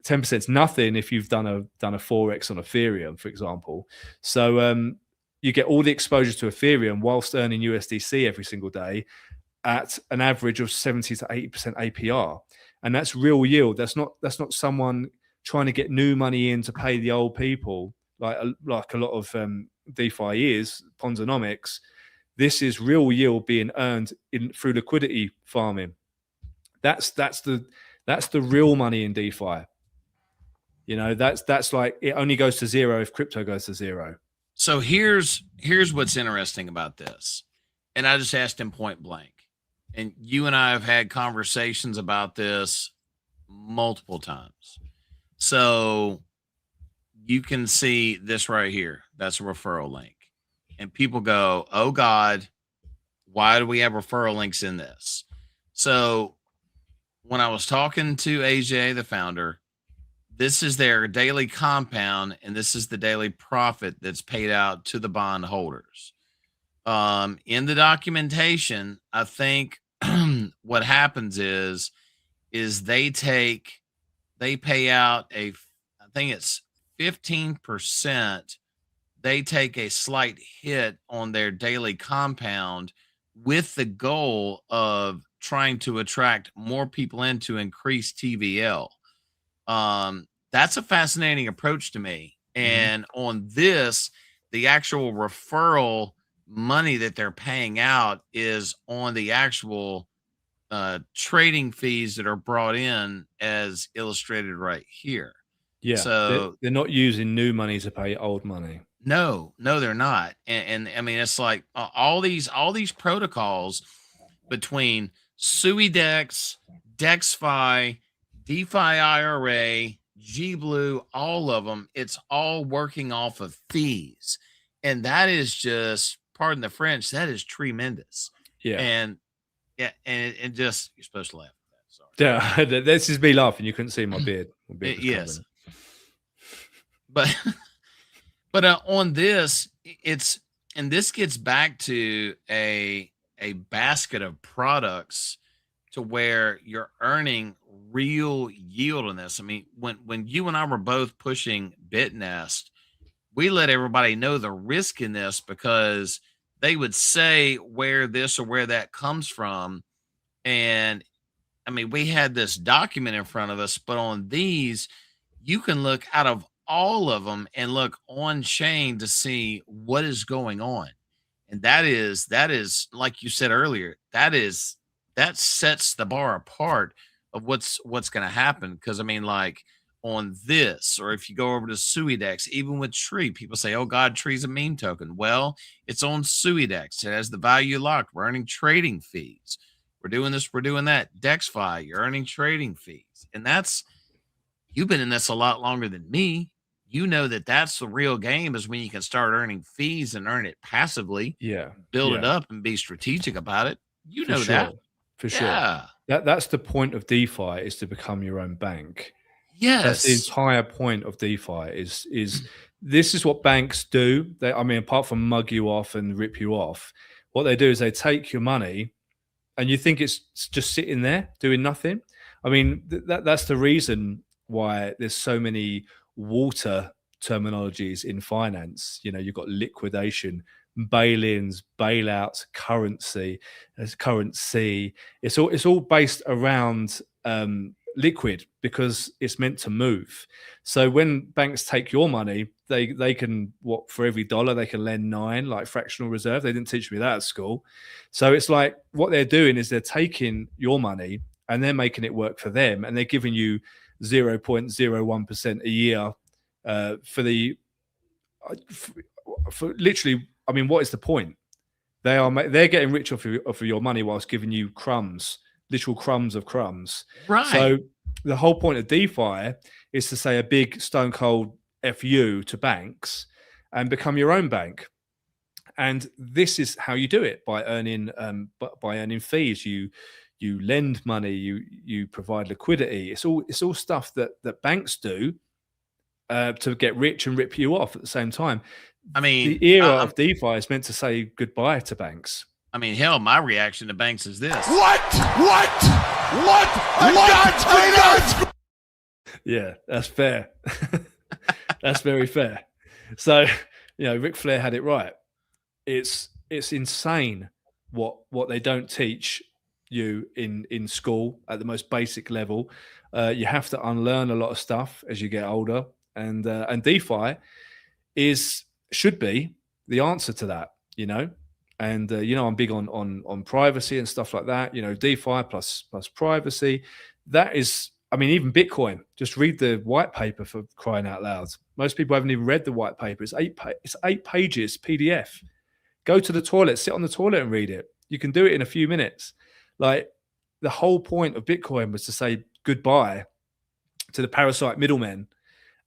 10% is nothing if you've done a 4x on Ethereum, for example. So you get all the exposure to Ethereum whilst earning USDC every single day at an average of 70 to 80% APR. And that's real yield. That's not someone trying to get new money in to pay the old people like a lot of DeFi is, Ponzonomics. This is real yield being earned through liquidity farming. That's the real money in DeFi. You know, that's like, it only goes to zero if crypto goes to zero. So here's what's interesting about this. And I just asked him point blank. And you and I have had conversations about this multiple times. So you can see this right here. That's a referral link. And people go, oh God, why do we have referral links in this? So when I was talking to AJ, the founder, this is their daily compound, and this is the daily profit that's paid out to the bond holders. In the documentation, I think what happens is they pay out I think it's 15%. They take a slight hit on their daily compound with the goal of trying to attract more people in to increase TVL. That's a fascinating approach to me. And on this, the actual referral money that they're paying out is on the actual trading fees that are brought in, as illustrated right here. Yeah. So they're not using new money to pay old money. No, they're not. And I mean, it's like all these protocols between SuiDex, DexFi, DeFi IRA, GBlue, all of them, it's all working off of fees. And that is just, pardon the French, that is tremendous. Yeah. And and just, you're supposed to laugh at that. Sorry. Yeah, this is me laughing. You couldn't see my beard. My beard was yes. covering. But on this, and this gets back to a basket of products to where you're earning real yield on this. I mean, when you and I were both pushing BitNest, we let everybody know the risk in this because they would say where this or where that comes from. And I mean, we had this document in front of us, but on these, you can look out of all of them and look on chain to see what is going on. And that is like you said earlier, that sets the bar apart of what's going to happen. Because I mean, like on this, or if you go over to SuiDex, even with Tree, people say, oh God, Tree's a meme token. Well, it's on SuiDex. It has the value locked. We're earning trading fees. We're doing this, we're doing that. DexFi, you're earning trading fees. And you've been in this a lot longer than me. You know that's the real game, is when you can start earning fees and earn it passively. Yeah. Build it up and be strategic about it. You know that. For sure. That's the point of DeFi, is to become your own bank. Yes. That's the entire point of DeFi is this is what banks do. I mean, apart from mug you off and rip you off, what they do is they take your money and you think it's just sitting there doing nothing. I mean, that's the reason why there's so many water terminologies in finance. You know, you've got liquidation, bail-ins, bailouts, currency. It's all based around liquid, because it's meant to move. So when banks take your money, they can, for every dollar they can lend 9, like fractional reserve. They didn't teach me that at school. So it's like, what they're doing is they're taking your money and they're making it work for them, and they're giving you 0.01% a year for the for literally, I mean, what is the point? They're getting rich off of your money whilst giving you crumbs, literal crumbs of crumbs. Right. So the whole point of DeFi is to say a big stone cold FU to banks and become your own bank. And this is how you do it, by earning fees. You lend money, you provide liquidity. It's all stuff that banks do to get rich and rip you off at the same time. I mean, the era of DeFi is meant to say goodbye to banks. I mean, hell, my reaction to banks is this. What? Yeah, that's fair. That's very fair. So, Ric Flair had it right. It's insane what they don't teach you in school at the most basic level. You have to unlearn a lot of stuff as you get older, and DeFi should be the answer to that, And I'm big on privacy and stuff like that. DeFi plus privacy. That is, I mean, even Bitcoin. Just read the white paper, for crying out loud. Most people haven't even read the white paper. It's 8 pages PDF. Go to the toilet, sit on the toilet and read it. You can do it in a few minutes. Like, the whole point of Bitcoin was to say goodbye to the parasite middlemen,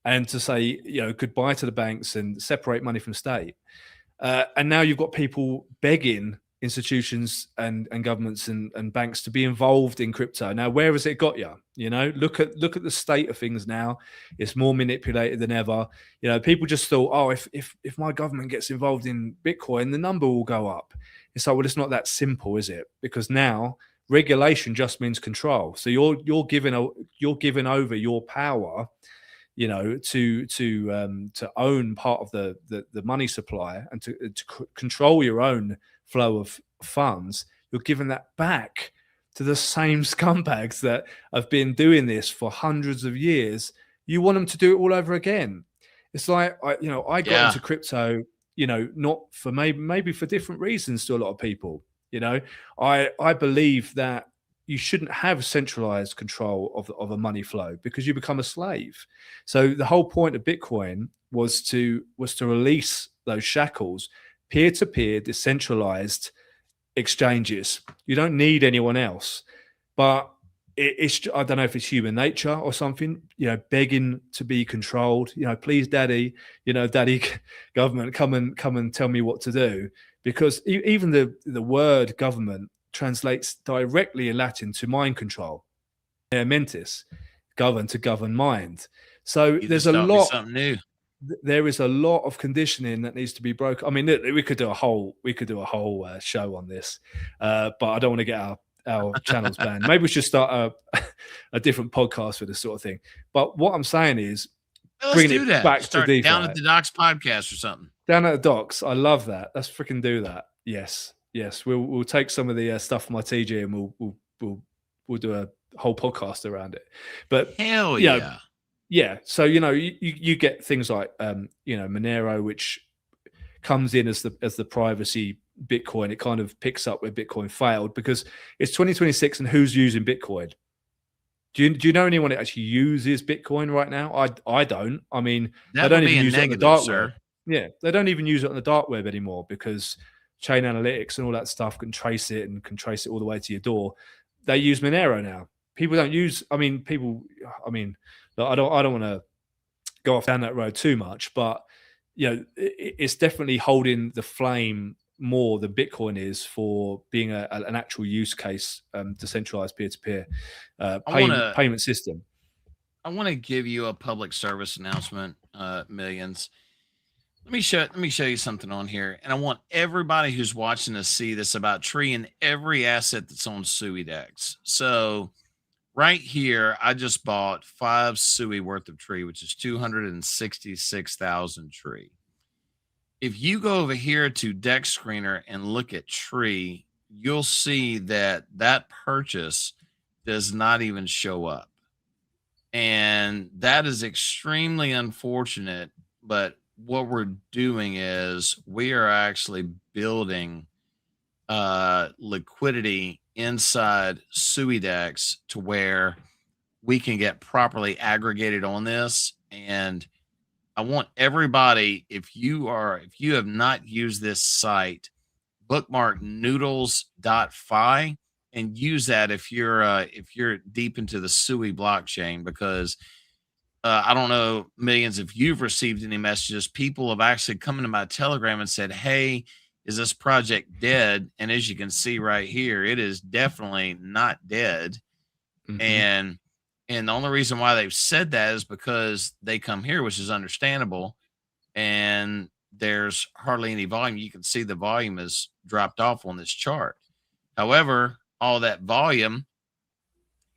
and to say, goodbye to the banks and separate money from state. And now you've got people begging institutions and governments and banks to be involved in crypto. Now, where has it got you? Look at the state of things now. It's more manipulated than ever. People just thought, oh, if my government gets involved in Bitcoin, the number will go up. It's like, well, it's not that simple, is it? Because now regulation just means control. So you're giving over your power, to own part of the money supply and to control your own flow of funds. You're giving that back to the same scumbags that have been doing this for hundreds of years. You want them to do it all over again. It's like, I got into crypto, not for maybe for different reasons to a lot of people. I believe that you shouldn't have centralized control of a money flow, because you become a slave. So the whole point of Bitcoin was to release those shackles, peer-to-peer, decentralized exchanges. You don't need anyone else. But it's I don't know if it's human nature or something, begging to be controlled. Please, daddy, daddy government, come and tell me what to do. Because even the word government translates directly in Latin to mind control. Mentis, govern, to govern mind. So there's a lot. Something new. There is a lot of conditioning that needs to be broken. I mean, we could do a whole show on this, but I don't want to get our channels banned. Maybe we should start a different podcast for this sort of thing. But what I'm saying is, bring it back to DeFi. Down at the Docks podcast or something. Down at the Docks. I love that. Let's freaking do that. Yes. We'll take some of the stuff from my TG and we'll do a whole podcast around it. But hell yeah. Yeah. So, you get things like, Monero, which comes in as the privacy Bitcoin. It kind of picks up where Bitcoin failed, because it's 2026 and who's using Bitcoin? Do you know anyone that actually uses Bitcoin right now? I don't. I mean, they don't even use it on the dark web. Yeah. They don't even use it on the dark web anymore, because chain analytics and all that stuff can trace it all the way to your door. They use Monero now. People don't use, I don't want to go off down that road too much, but it's definitely holding the flame more than Bitcoin is for being an actual use case, decentralized peer-to-peer payment system. I want to give you a public service announcement, Millionz. Let me show you something on here, and I want everybody who's watching to see this about Tree and every asset that's on SuiDex. So right here, I just bought 5 Sui worth of Tree, which is 266,000 Tree. If you go over here to Dex Screener and look at Tree, you'll see that purchase does not even show up. And that is extremely unfortunate, but what we're doing is we are actually building liquidity inside SuiDex to where we can get properly aggregated on this. And I want everybody, if you have not used this site, bookmark noodles.fi and use that if you're deep into the SUI blockchain, because I don't know, Millions, if you've received any messages. People have actually come into my Telegram and said, "Hey, is this project dead?" And as you can see right here, it is definitely not dead. Mm-hmm. And the only reason why they've said that is because they come here, which is understandable, and there's hardly any volume. You can see the volume has dropped off on this chart. However, all that volume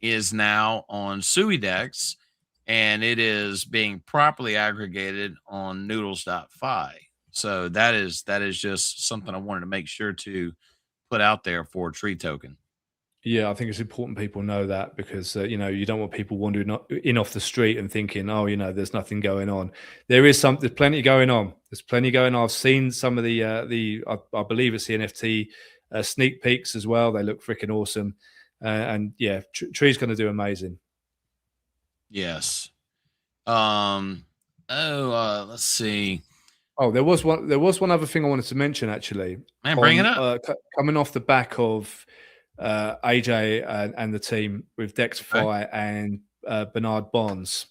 is now on SuiDex, and it is being properly aggregated on noodles.fi. So that is just something I wanted to make sure to put out there for Tree Token. Yeah, I think it's important people know that, because you know, you don't want people wandering in off the street and thinking, oh, you know, there's nothing going on. There's plenty going on. There's plenty going on. I've seen some of the I believe it's the NFT sneak peeks as well. They look freaking awesome, and yeah, Tree's going to do amazing. Yes. Let's see. Oh, there was one other thing I wanted to mention, actually. Man, bring it up. Coming off the back of AJ and the team with DexFi and Bernard Bonds.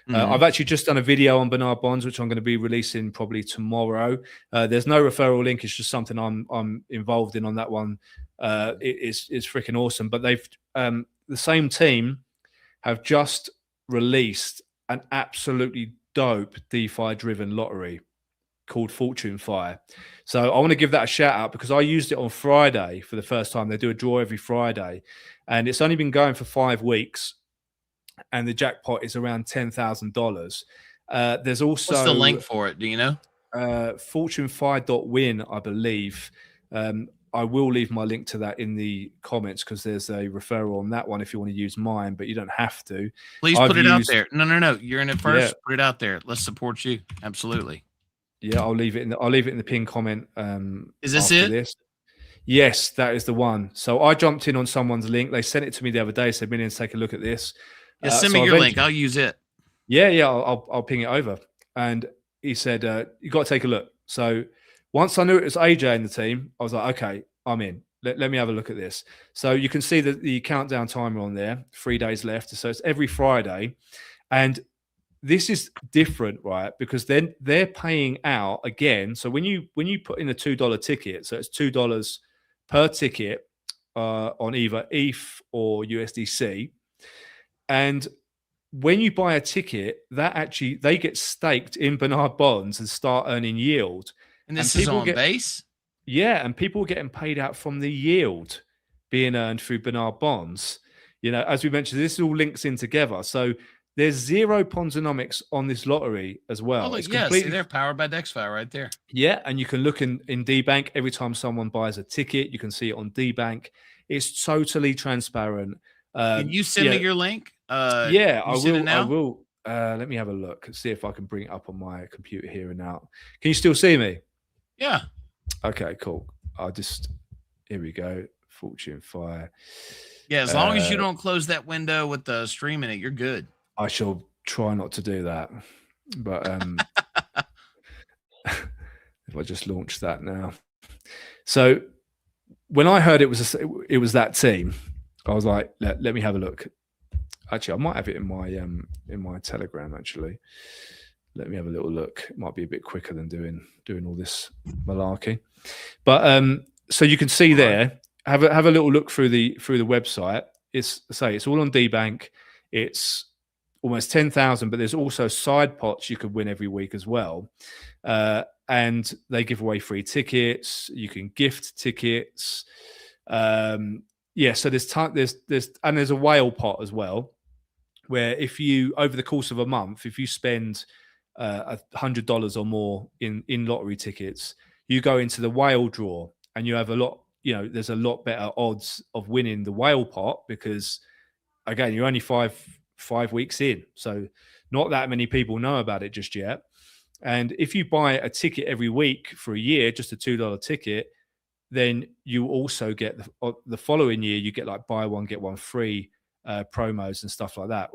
I've actually just done a video on Bernard Bonds, which I'm going to be releasing probably tomorrow. There's no referral link. It's just something I'm involved in on that one. It's freaking awesome. But they've the same team have just released an absolutely dope DeFi driven lottery called Fortune Fire. So I want to give that a shout out, because I used it on Friday for the first time. They do a draw every Friday, and it's only been going for 5 weeks, and the jackpot is around $10,000. There's also, what's the link for it? Do you know? Fortunefire.win, I believe. I will leave my link to that in the comments, because there's a referral on that one if you want to use mine, but you don't have to. Please put it out there. No. You're in it first. Yeah. Put it out there. Let's support you. Absolutely. Yeah, I'll leave it in the pinned comment. Is this it? This. Yes, that is the one. So I jumped in on someone's link. They sent it to me the other day. Said, "Millionz, take a look at this." Yeah, send me your link. I'll use it. Yeah, I'll ping it over. And he said, "You got to take a look." So once I knew it was AJ in the team, I was like, "Okay, I'm in. Let me have a look at this." So you can see the countdown timer on there. 3 days left. So it's every Friday, and this is different, right? Because then they're paying out again. So when you put in a $2 ticket, so it's $2 per ticket on either ETH or USDC, and when you buy a ticket, that actually they get staked in Bernard Bonds and start earning yield. And this is on base? Yeah, and people are getting paid out from the yield being earned through Bernard Bonds. You know, as we mentioned, this all links in together. So there's zero Ponzonomics on this lottery as well. Oh, look, yeah, see, they're powered by DexFi right there. Yeah, and you can look in DBank every time someone buys a ticket. You can see it on DBank. It's totally transparent. Can you send me your link? Yeah, I will. I will. Let me have a look. See if I can bring it up on my computer here and now. Can you still see me? Yeah. Okay, cool. Here we go. Fortune Fire. Yeah, as long as you don't close that window with the stream in it, you're good. I shall try not to do that. But if I just launch that now. So when I heard it was that team, I was like, let me have a look. Actually, I might have it in my Telegram, actually. Let me have a little look. It might be a bit quicker than doing all this malarkey. But so you can see there, have a little look through the website. It's all on DBank. It's almost 10,000, but there's also side pots you could win every week as well. And they give away free tickets. You can gift tickets. Yeah, so there's a whale pot as well, where if you, over the course of a month, if you spend $100 or more in lottery tickets, you go into the whale draw, and you have there's a lot better odds of winning the whale pot, because again, you're only five weeks in, so not that many people know about it just yet. And if you buy a ticket every week for a year, just a $2 ticket, then you also get the following year, you get like buy one get one free promos and stuff like that.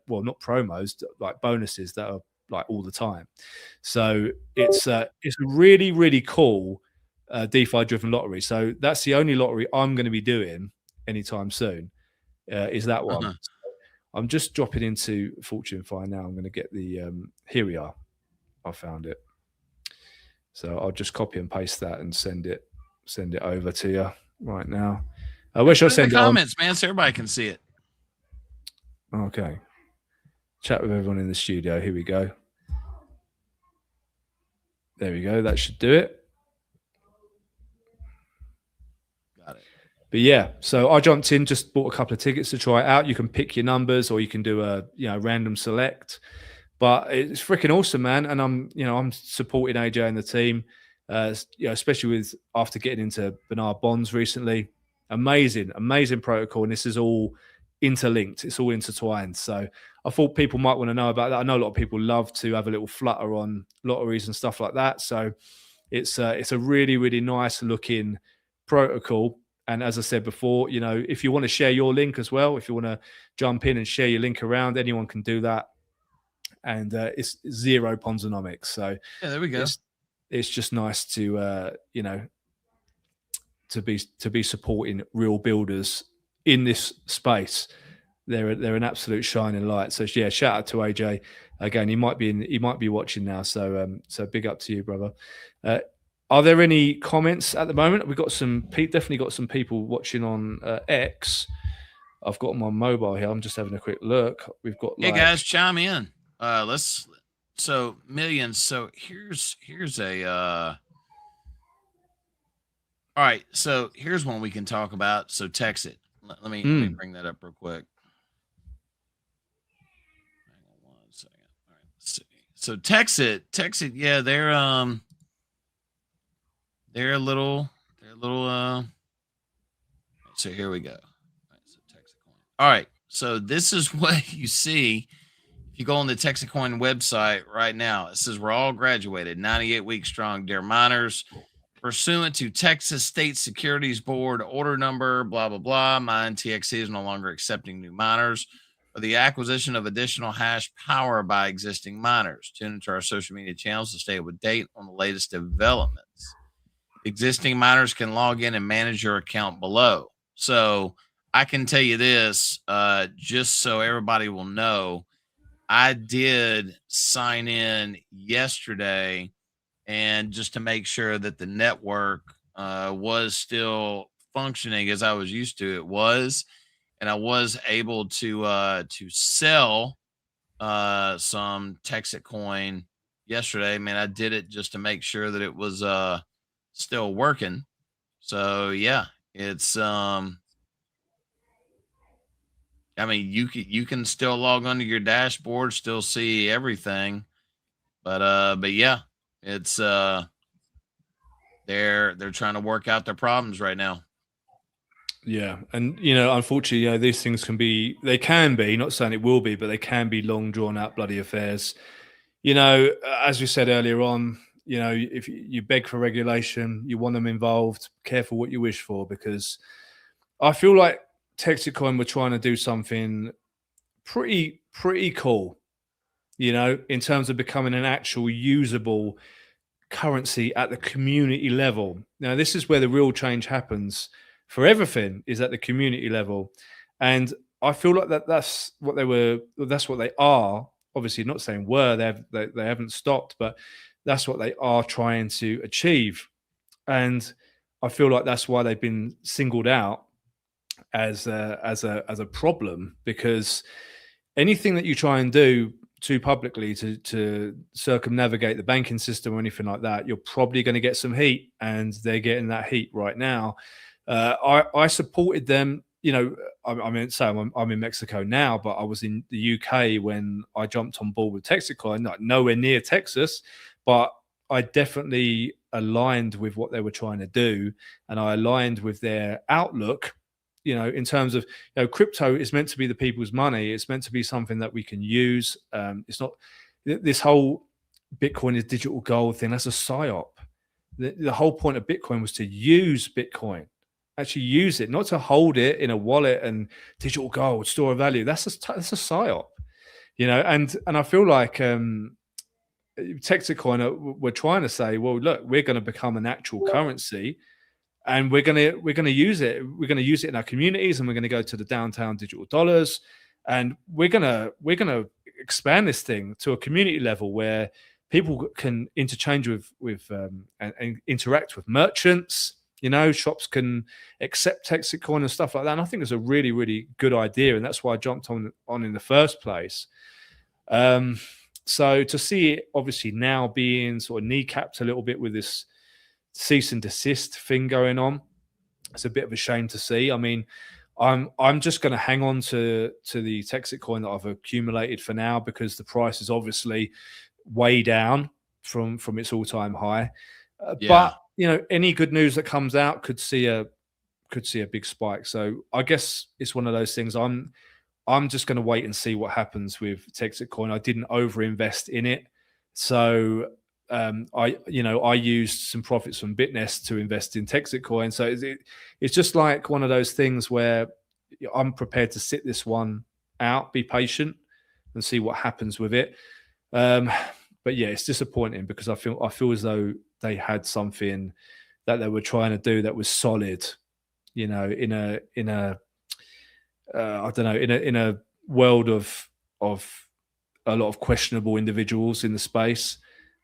Well, not promos, like bonuses that are like all the time. So it's a really, really cool DeFi driven lottery. So that's the only lottery I'm going to be doing anytime soon, is that one. Uh-huh. I'm just dropping into Fortune Find now. I'm going to get the here we are. I found it. So I'll just copy and paste that and send it over to you right now. Where should I send it? Comments, man, so everybody can see it. Okay. Chat with everyone in the studio. Here we go. There we go. That should do it. Got it. But yeah, so I jumped in, just bought a couple of tickets to try it out. You can pick your numbers, or you can do a random select. But it's freaking awesome, man. And I'm supporting AJ and the team, especially with after getting into Bernard Bonds recently. Amazing protocol, and this is all interlinked. It's all intertwined. So I thought people might want to know about that. I know a lot of people love to have a little flutter on lotteries and stuff like that. So it's a really, really nice looking protocol. And as I said before, if you want to share your link as well, if you want to jump in and share your link around, anyone can do that. And it's zero Ponzonomics. So yeah, there we go. It's just nice to to be supporting real builders in this space. They're an absolute shining light. So yeah, shout out to AJ again. He might be watching now. So big up to you, brother. Are there any comments at the moment? We've got definitely got some people watching on X. I've got my mobile here. I'm just having a quick look. We've got hey guys, chime in. So Millionz. So here's a all right. So here's one we can talk about. So text it. Let me bring that up real quick. Hang on 1 second. All right, let's see. So text it. Yeah, they're a little. So here we go. All right, so Texacoin. All right. So this is what you see. If you go on the Texacoin website right now, it says we're all graduated, 98 weeks strong, dear miners, pursuant to Texas State Securities Board order number, blah, blah, blah. Mine TXC is no longer accepting new miners for the acquisition of additional hash power by existing miners. Tune into our social media channels to stay up to date on the latest developments. Existing miners can log in and manage your account below. So I can tell you this, just so everybody will know, I did sign in yesterday, and just to make sure that the network was still functioning as I was used to, it was, and I was able to sell some Texacoin yesterday. Man, I did it just to make sure that it was still working. So yeah, it's I mean, you can still log onto your dashboard, still see everything, but yeah, it's they're trying to work out their problems right now. Yeah, and unfortunately, these things can be not saying it will be, but they can be long drawn out bloody affairs. As we said earlier on, if you beg for regulation, you want them involved, careful what you wish for, because I feel like Texacoin were trying to do something pretty cool, in terms of becoming an actual usable currency at the community level. Now, this is where the real change happens for everything, is at the community level. And I feel like that's what they are. Obviously, not saying they haven't stopped, but that's what they are trying to achieve. And I feel like that's why they've been singled out as a problem, because anything that you try and do too publicly to circumnavigate the banking system or anything like that, you're probably going to get some heat, and they're getting that heat right now. I supported them. I'm in Mexico now, but I was in the UK when I jumped on board with Texacoin. Not nowhere near Texas, but I definitely aligned with what they were trying to do, and I aligned with their outlook. In terms of, crypto is meant to be the people's money. It's meant to be something that we can use. It's not this whole Bitcoin is digital gold thing. That's a psyop. The whole point of Bitcoin was to use Bitcoin, actually use it, not to hold it in a wallet and digital gold, store of value. That's a psyop, and I feel like, Texacoin were trying to say, well, look, we're going to become an actual currency, and we're gonna use it. We're gonna use it in our communities, and we're gonna go to the downtown digital dollars, and we're gonna expand this thing to a community level where people can interchange with and interact with merchants. Shops can accept Texacoin and stuff like that. And I think it's a really, really good idea, and that's why I jumped on in the first place. So to see it obviously now being sort of kneecapped a little bit with this cease and desist thing going on, it's a bit of a shame to see. I mean, I'm just going to hang on to the Texacoin that I've accumulated for now, because the price is obviously way down from its all-time high. But any good news that comes out could see a big spike. So I guess it's one of those things. I'm just going to wait and see what happens with Texacoin. I didn't overinvest in it, so I used some profits from Bitnest to invest in Texacoin. So it's just like one of those things where I'm prepared to sit this one out, be patient, and see what happens with it. But yeah, it's disappointing because I feel as though they had something that they were trying to do that was solid, in a I don't know, in a world of a lot of questionable individuals in the space.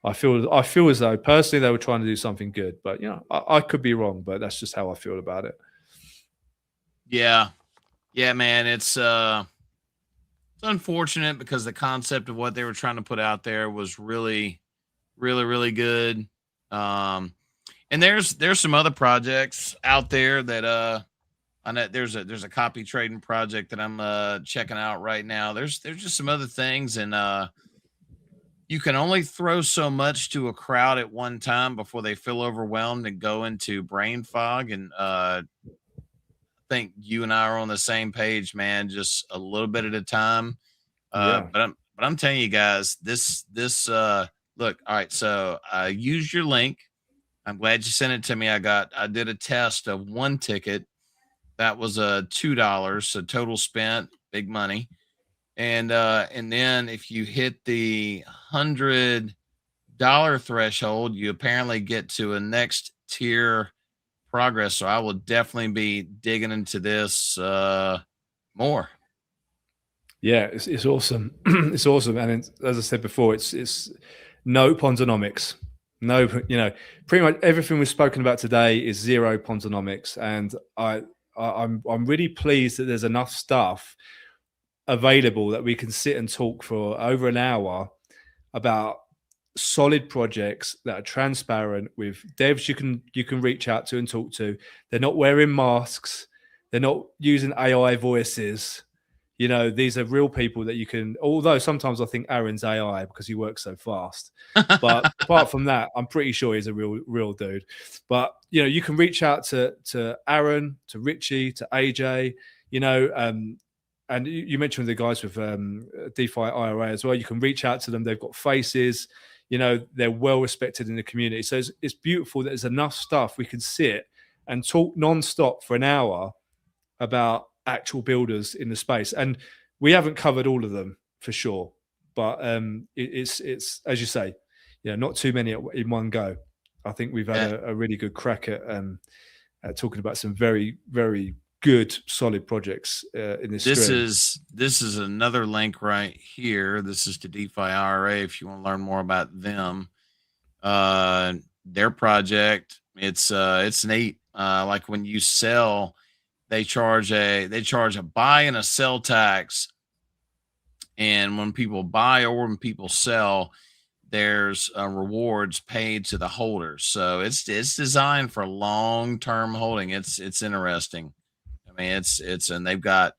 I feel as though personally they were trying to do something good, but I could be wrong, but that's just how I feel about it. Yeah, man, it's unfortunate because the concept of what they were trying to put out there was really, really, really good. And there's some other projects out there that I know there's a copy trading project that I'm checking out right now. There's just some other things, and you can only throw so much to a crowd at one time before they feel overwhelmed and go into brain fog. And I think you and I are on the same page, man. Just a little bit at a time. But I'm telling you guys, this look. All right, so I used your link. I'm glad you sent it to me. I did a test of one ticket. That was $2, so total spent, big money. And then if you hit the $100 threshold, you apparently get to a next tier progress. So I will definitely be digging into this more. Yeah, it's awesome. It's awesome, and as I said before, it's no Ponzonomics. No, pretty much everything we've spoken about today is zero Ponzonomics, and I'm really pleased that there's enough stuff available that we can sit and talk for over an hour about solid projects that are transparent with devs you can reach out to and talk to. They're not wearing masks. They're not using AI voices. These are real people that you can, although sometimes I think Aaron's AI because he works so fast. But apart from that, I'm pretty sure he's a real dude. But, you can reach out to Aaron, to Richie, to AJ, and you mentioned the guys with DeFi IRA as well. You can reach out to them. They've got faces, they're well respected in the community. So it's beautiful that there's enough stuff we can sit and talk non-stop for an hour about actual builders in the space. And we haven't covered all of them for sure, but it's as you say, not too many in one go. I think we've had a really good crack at talking about some very, very good solid projects in this stream. This is another link right here. This is to DeFi IRA if you want to learn more about them. Their project, it's neat. Like when you sell, they charge a buy and a sell tax, and when people buy or when people sell, there's rewards paid to the holders. So it's designed for long-term holding. It's interesting. I mean, it's and they've got,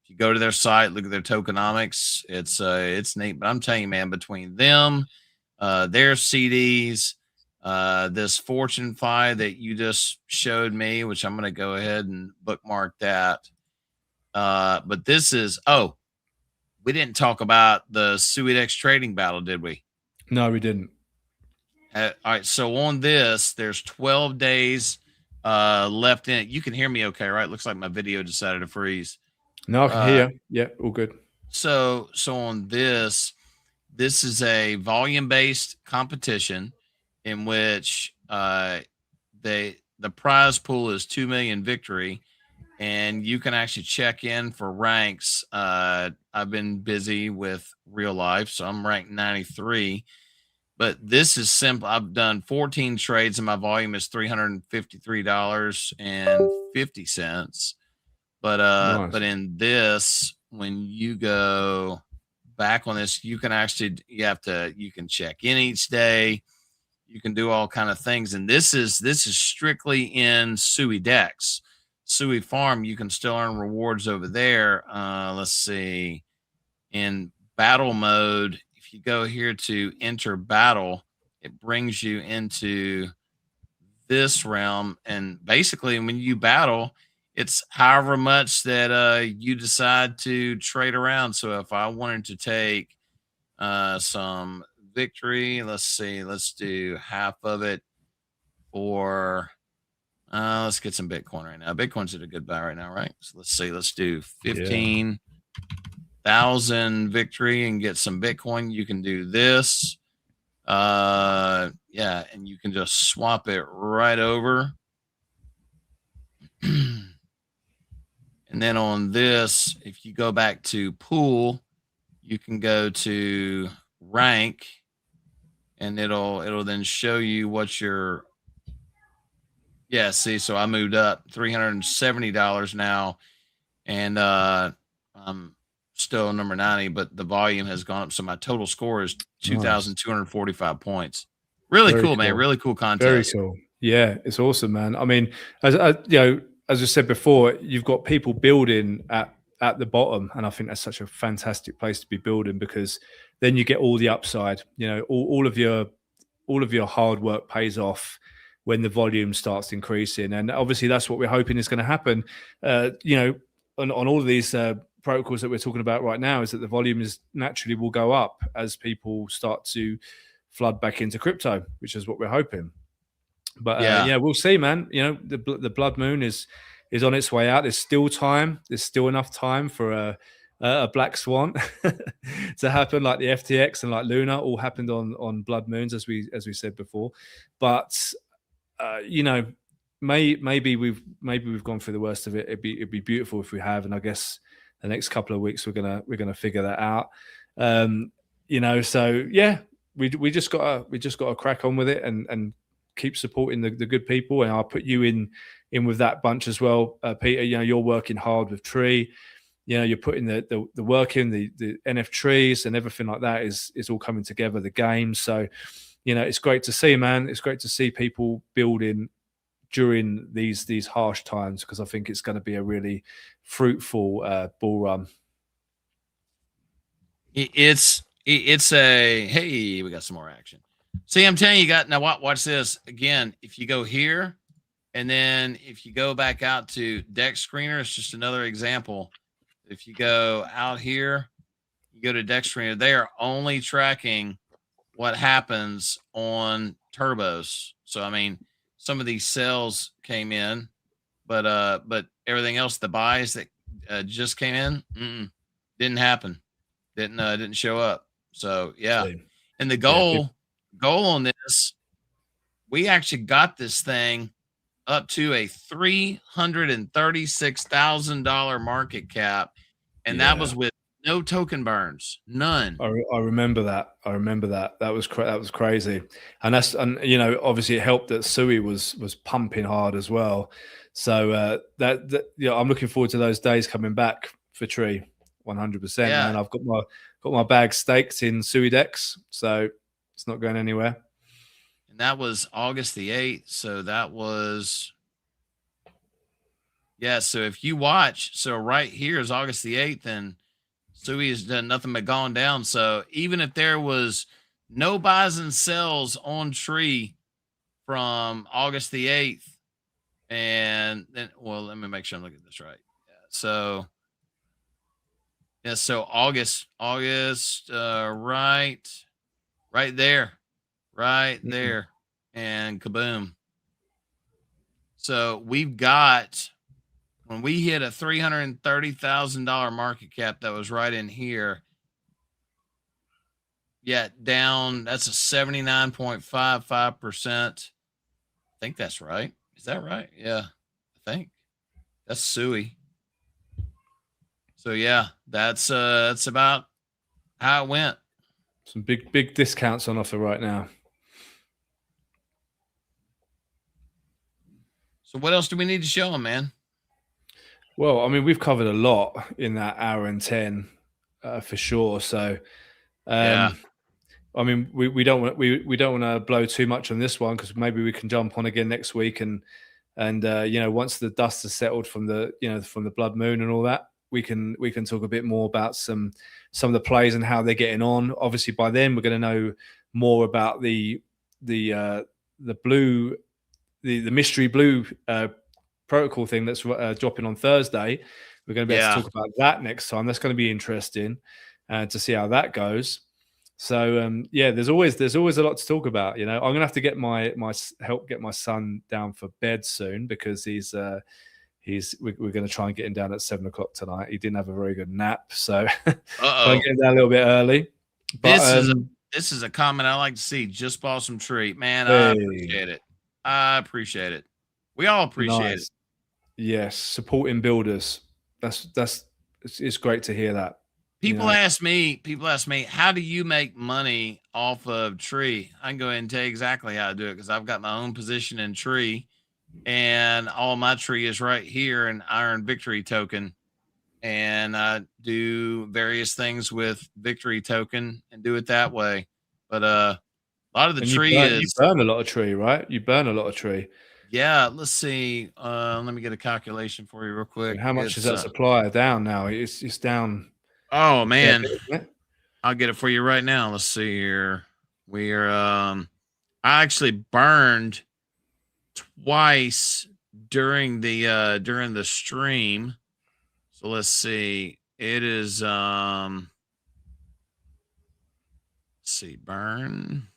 if you go to their site, look at their tokenomics, it's neat. But I'm telling you, man, between them, their CDs, this Fortune 5 that you just showed me, which I'm going to go ahead and bookmark that. But this is, we didn't talk about the Suidex trading battle, did we? No, we didn't. All right. So on this, there's 12 days left in it. You can hear me okay, right? Looks like my video decided to freeze. No, I can hear you. Yeah, all good. So on this, this is a volume-based competition in which the prize pool is 2 million victory, and you can actually check in for ranks. I've been busy with real life, so I'm ranked 93. But this is simple. I've done 14 trades, and my volume is $353.50. But Nice. in this, when you go back on this, you can check in each day. You can do all kind of things, and this is strictly in Sui Dex. Sui Farm, you can still earn rewards over there. Let's see. In battle mode, if you go here to enter battle, it brings you into this realm. And basically, when you battle, it's however much that you decide to trade around. So if I wanted to take some victory, let's see, let's do half of it for let's get some Bitcoin right now. Bitcoin's at a good buy right now, right? So let's see, let's do 15,000 victory and get some Bitcoin. You can do this. Yeah, and you can just swap it right over. And then on this, if you go back to pool, you can go to rank, and it'll then show you what your see, so I moved up $370 now, and I'm still number 90, but the volume has gone up, so my total score is 2,245 points. Really cool, man. Really cool contest. Very cool. Yeah, it's awesome, man. I mean, as I said before, you've got people building at the bottom, and I think that's such a fantastic place to be building, because then you get all the upside. You know, all of your hard work pays off when the volume starts increasing, and obviously that's what we're hoping is going to happen. You know, on all of these protocols that we're talking about right now, is that the volume is naturally will go up as people start to flood back into crypto, which is what we're hoping. But yeah, we'll see, man. You know, the blood moon is on its way out. There's still time. There's still enough time for a black swan to happen, like the FTX and like Luna all happened on blood moons, as we said before. But you know, maybe we've gone through the worst of it. It'd be beautiful if we have, and I guess the next couple of weeks we're gonna figure that out. You know, so yeah, we just gotta crack on with it and keep supporting the good people. And I'll put you in with that bunch as well, Peter. You know, you're working hard with Tree. You know, you're putting the work in, the NF trees and everything like that is all coming together, the game. So, you know, it's great to see, man. It's great to see people building during these harsh times, because I think it's going to be a really fruitful bull run. It's a, hey, we got some more action. See, I'm telling you, now watch this again. If you go here, and then if you go back out to Dex Screener, it's just another example. If you go out here, you go to Dex Screener, they are only tracking what happens on turbos. So I mean, some of these sales came in, but everything else, the buys that just came in, didn't happen, didn't show up. So yeah, and the goal on this, we actually got this thing up to a $336,000 market cap, and that was with no token burns, none. I remember that. That was crazy, and you know, obviously it helped that Sui was pumping hard as well. So that you know, I'm looking forward to those days coming back for Tree, 100%. Man, I've got my bag staked in Sui Dex, so it's not going anywhere. And that was August the 8th. So that was, so if you watch, so right here is August the 8th, and Sui has done nothing but gone down. So even if there was no buys and sells on Tree from August the 8th, and then, well, let me make sure I'm looking at this right. So August, right there, and kaboom. So we've got, when we hit a $330,000 market cap, that was right in here. Yeah, down. That's a 79.55%. I think that's right. Is that right? Yeah, I think that's Suey. So yeah, that's about how it went. Some big discounts on offer right now. So what else do we need to show them, man? Well, I mean, we've covered a lot in that hour and 10 for sure. So, Yeah. I mean, we don't want to blow too much on this one because maybe we can jump on again next week and you know, once the dust has settled from the from the blood moon and all that, we can talk a bit more about some of the plays and how they're getting on. Obviously, by then we're going to know more about the mystery blue protocol thing that's dropping on Thursday. We're going to be able to talk about that next time. That's going to be interesting to see how that goes. So yeah, there's always a lot to talk about. You know, I'm going to have to get help get my son down for bed soon because we're going to try and get him down at 7 o'clock tonight. He didn't have a very good nap, so try and get him down a little bit early. But this is a comment I like to see. Just bought some tree, man. I appreciate it. I appreciate it. We all appreciate it. Yes, supporting builders. It's great to hear that. People ask me, how do you make money off of tree? I can go ahead and tell you exactly how to do it because I've got my own position in tree, and all my tree is right here in Iron Victory Token. And I do various things with Victory Token and do it that way. But a lot of the tree you burn a lot of tree, right? You burn a lot of tree. Yeah, let's see. Let me get a calculation for you real quick. And how much is that supply down now? It's down. Oh man, I'll get it for you right now. Let's see here. We're I actually burned twice during the stream. So let's see. It is let's see, burn.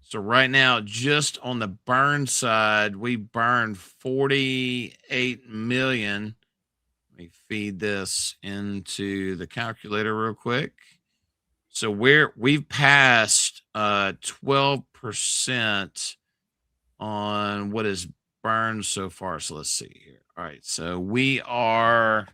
So right now, just on the burn side, we burned 48 million. Let me feed this into the calculator real quick. So we've passed 12% on what is burned so far. So let's see here. All right, so we are.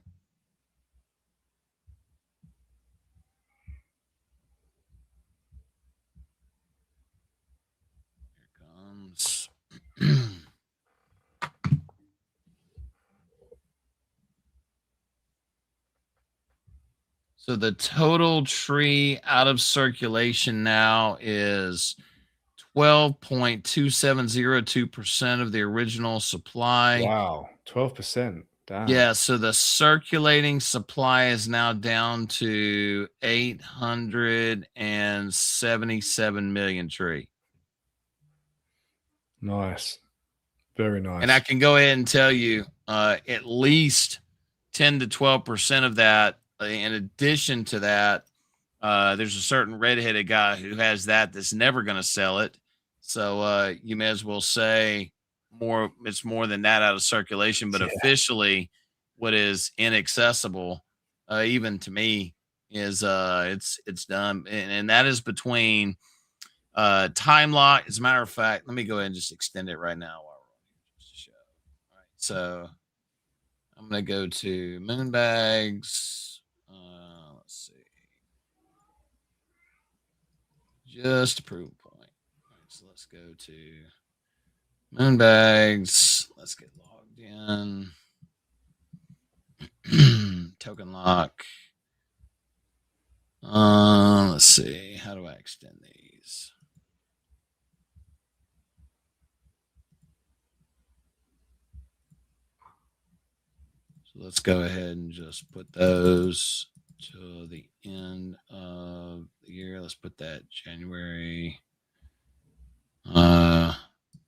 So the total tree out of circulation now is 12.2702% of the original supply. Wow, 12%. Damn. Yeah, so the circulating supply is now down to 877 million tree. Nice. Very nice. And I can go ahead and tell you at least 10 to 12% of that. In addition to that, there's a certain redheaded guy who has that's never going to sell it. So you may as well say it's more than that out of circulation, but officially what is inaccessible, even to me, is it's done. And that is between time lock. As a matter of fact, let me go ahead and just extend it right now while we're on here. Show. All right, so I'm going to go to Moonbags. Let's see. Just a proof point. All right, so let's go to Moonbags. Let's get logged in. Token lock. Let's see. How do I extend these? So let's go ahead and just put those to the end of the year. Let's put that January 1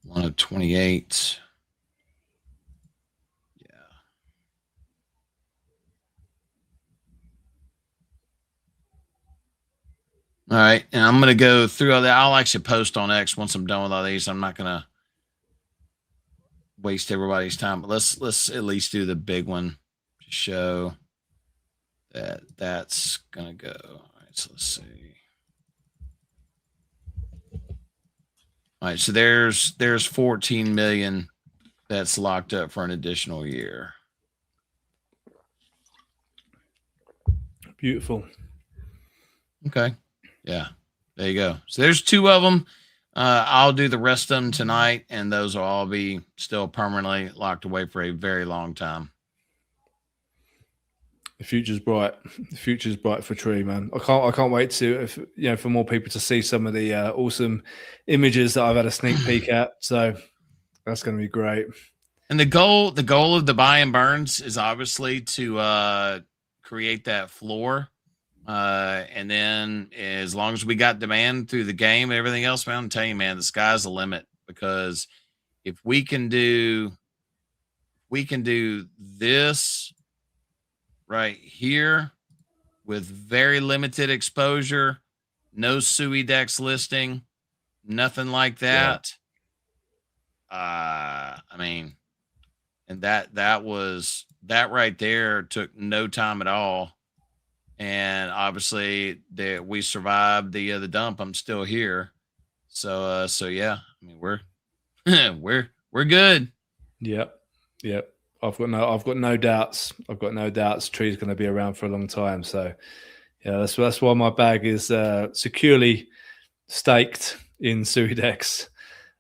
of 28. Yeah. All right. And I'm going to go through all that. I'll actually post on X once I'm done with all these. I'm not going to waste everybody's time, but let's at least do the big one to show. that's gonna go. All right, so let's see. All right, so there's 14 million that's locked up for an additional year. Beautiful. Okay. Yeah. There you go. So there's 2 of them. I'll do the rest of them tonight, and those will all be still permanently locked away for a very long time. The future's bright. The future's bright for Tree, man. I can't wait to, for more people to see some of the awesome images that I've had a sneak peek at. So that's going to be great. And the goal of the buy and burns is obviously to create that floor. And then as long as we got demand through the game and everything else, man, I'm telling you, man, the sky's the limit, because if we can do this right here with very limited exposure, no SUI Dex listing, nothing like that. Yeah. I mean, and that right there took no time at all. And obviously that we survived the dump. I'm still here. So yeah, I mean, we're good. Yep. I've got no doubts. Tree's going to be around for a long time. So yeah, that's why my bag is securely staked in Suidex,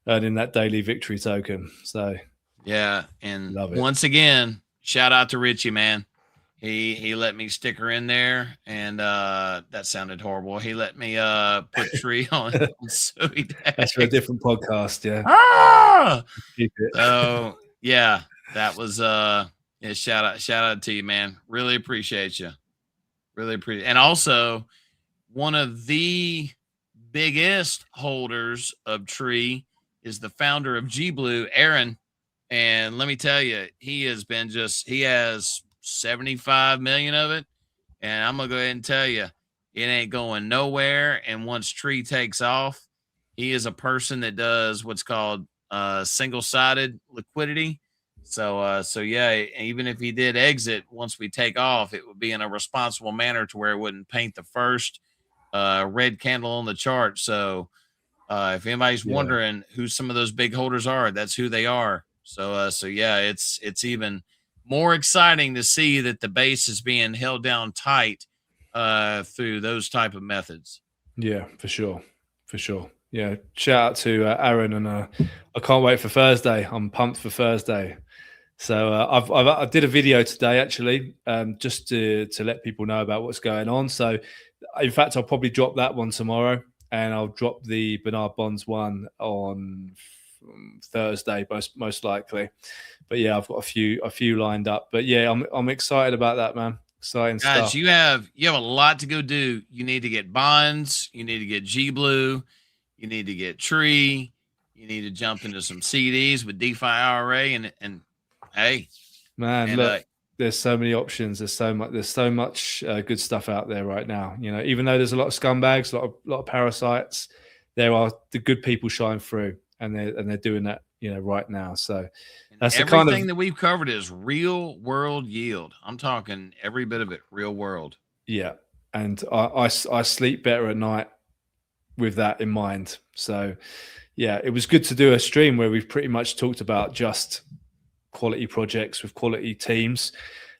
earning that daily victory token. So yeah, and once again, shout out to Richie, man. He let me stick her in there, and that sounded horrible. He let me put Tree on Suidex. That's for a different podcast, yeah. Ah! So yeah, that was yeah, shout out to you, man. Really appreciate you. Really appreciate. And also, one of the biggest holders of Tree is the founder of G Blue, Aaron. And let me tell you, he has 75 million of it. And I'm gonna go ahead and tell you, it ain't going nowhere. And once Tree takes off, he is a person that does what's called single-sided liquidity. So yeah, even if he did exit once we take off, it would be in a responsible manner to where it wouldn't paint the first red candle on the chart. So if anybody's wondering who some of those big holders are, that's who they are. So yeah, it's even more exciting to see that the base is being held down tight through those type of methods. Yeah, for sure. Yeah, shout out to Aaron, and I can't wait for Thursday. I'm pumped for Thursday. So I did a video today, actually, just to let people know about what's going on. So in fact, I'll probably drop that one tomorrow, and I'll drop the Bernard Bonds one on Thursday, most likely. But yeah, I've got a few lined up. But yeah, I'm excited about that, man. Exciting Guys, stuff. you have a lot to go do. You need to get bonds. You need to get G Blue. You need to get Tree. You need to jump into some CDs with DeFi IRA, and hey, man, look, there's so many options. There's so much good stuff out there right now. You know, even though there's a lot of scumbags, a lot of parasites, there are the good people shine through, and they're doing that, you know, right now. So that's everything that we've covered is real world yield. I'm talking every bit of it, real world. Yeah, and I sleep better at night with that in mind. So yeah, it was good to do a stream where we've pretty much talked about just quality projects with quality teams.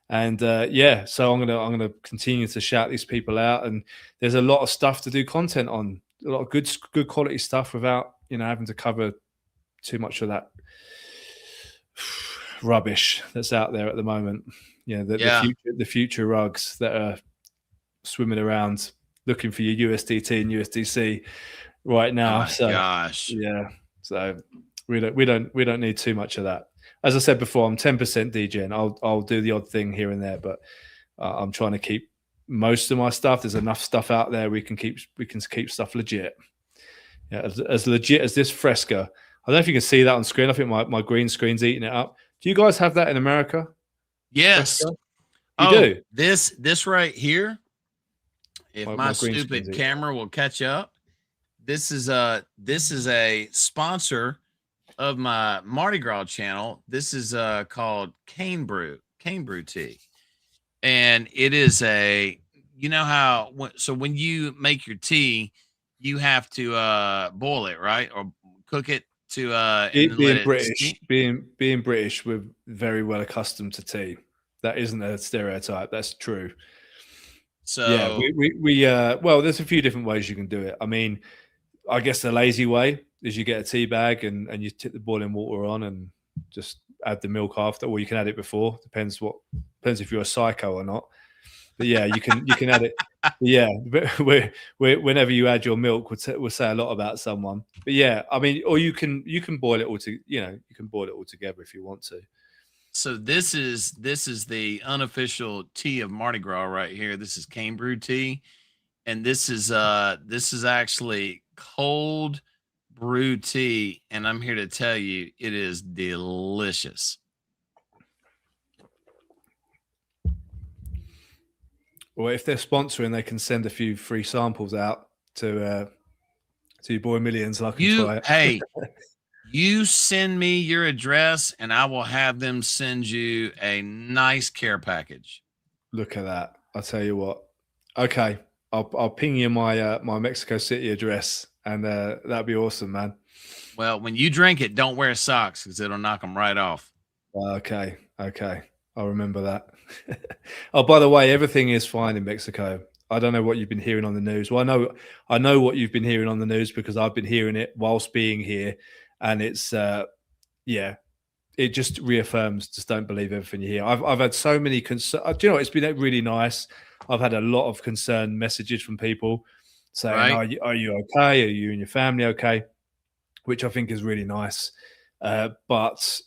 And yeah, so I'm gonna continue to shout these people out, and there's a lot of stuff to do content on, a lot of good quality stuff without, you know, having to cover too much of that rubbish that's out there at the moment. You know, the future rugs that are swimming around looking for your USDT and USDC right now. Gosh, yeah. So we don't need too much of that. As I said before, I'm 10% DGen. I'll do the odd thing here and there, but I'm trying to keep most of my stuff. There's enough stuff out there we can keep stuff legit. Yeah, as legit as this Fresca. I don't know if you can see that on screen. I think my green screen's eating it up. Do you guys have that in America? Yes. Fresca? You do? This right here. If my stupid camera will catch up, this is a sponsor of my Mardi Gras channel. This is called Cane Brew tea. and it is you know how so when you make your tea, you have to boil it, right, or cook it to and then let Being it British, steam. being British, we're very well accustomed to tea. That isn't a stereotype. That's true. Yeah, So well, there's a few different ways you can do it. I mean, I guess the lazy way is you get a tea bag and you tip the boiling water on and just add the milk after, or you can add it before. Depends if you're a psycho or not. But yeah, you can add it. Yeah, but whenever you add your milk, will say a lot about someone. But yeah, I mean, or you can boil it all to you can boil it all together if you want to. so this is the unofficial tea of Mardi Gras right here. This is cane brew tea, and this is actually cold brew tea, and I'm here to tell you it is delicious. Or if they're sponsoring, they can send a few free samples out to your boy Millions, and I can try it. Hey, you send me your address and I will have them send you a nice care package. Look at that! I'll tell you what. Okay, I'll ping you my my Mexico City address, and that'd be awesome, man. Well, when you drink it, don't wear socks because it'll knock them right off. Okay, I'll remember that. Oh, by the way, everything is fine in Mexico. I don't know what you've been hearing on the news. Well, I know what you've been hearing on the news because I've been hearing it whilst being here, and it's yeah, it just reaffirms just don't believe everything you hear. I've had so many concern. Do you know, it's been really nice. I've had a lot of concerned messages from people saying, Right? are you okay? Are you and your family okay?" Which I think is really nice. But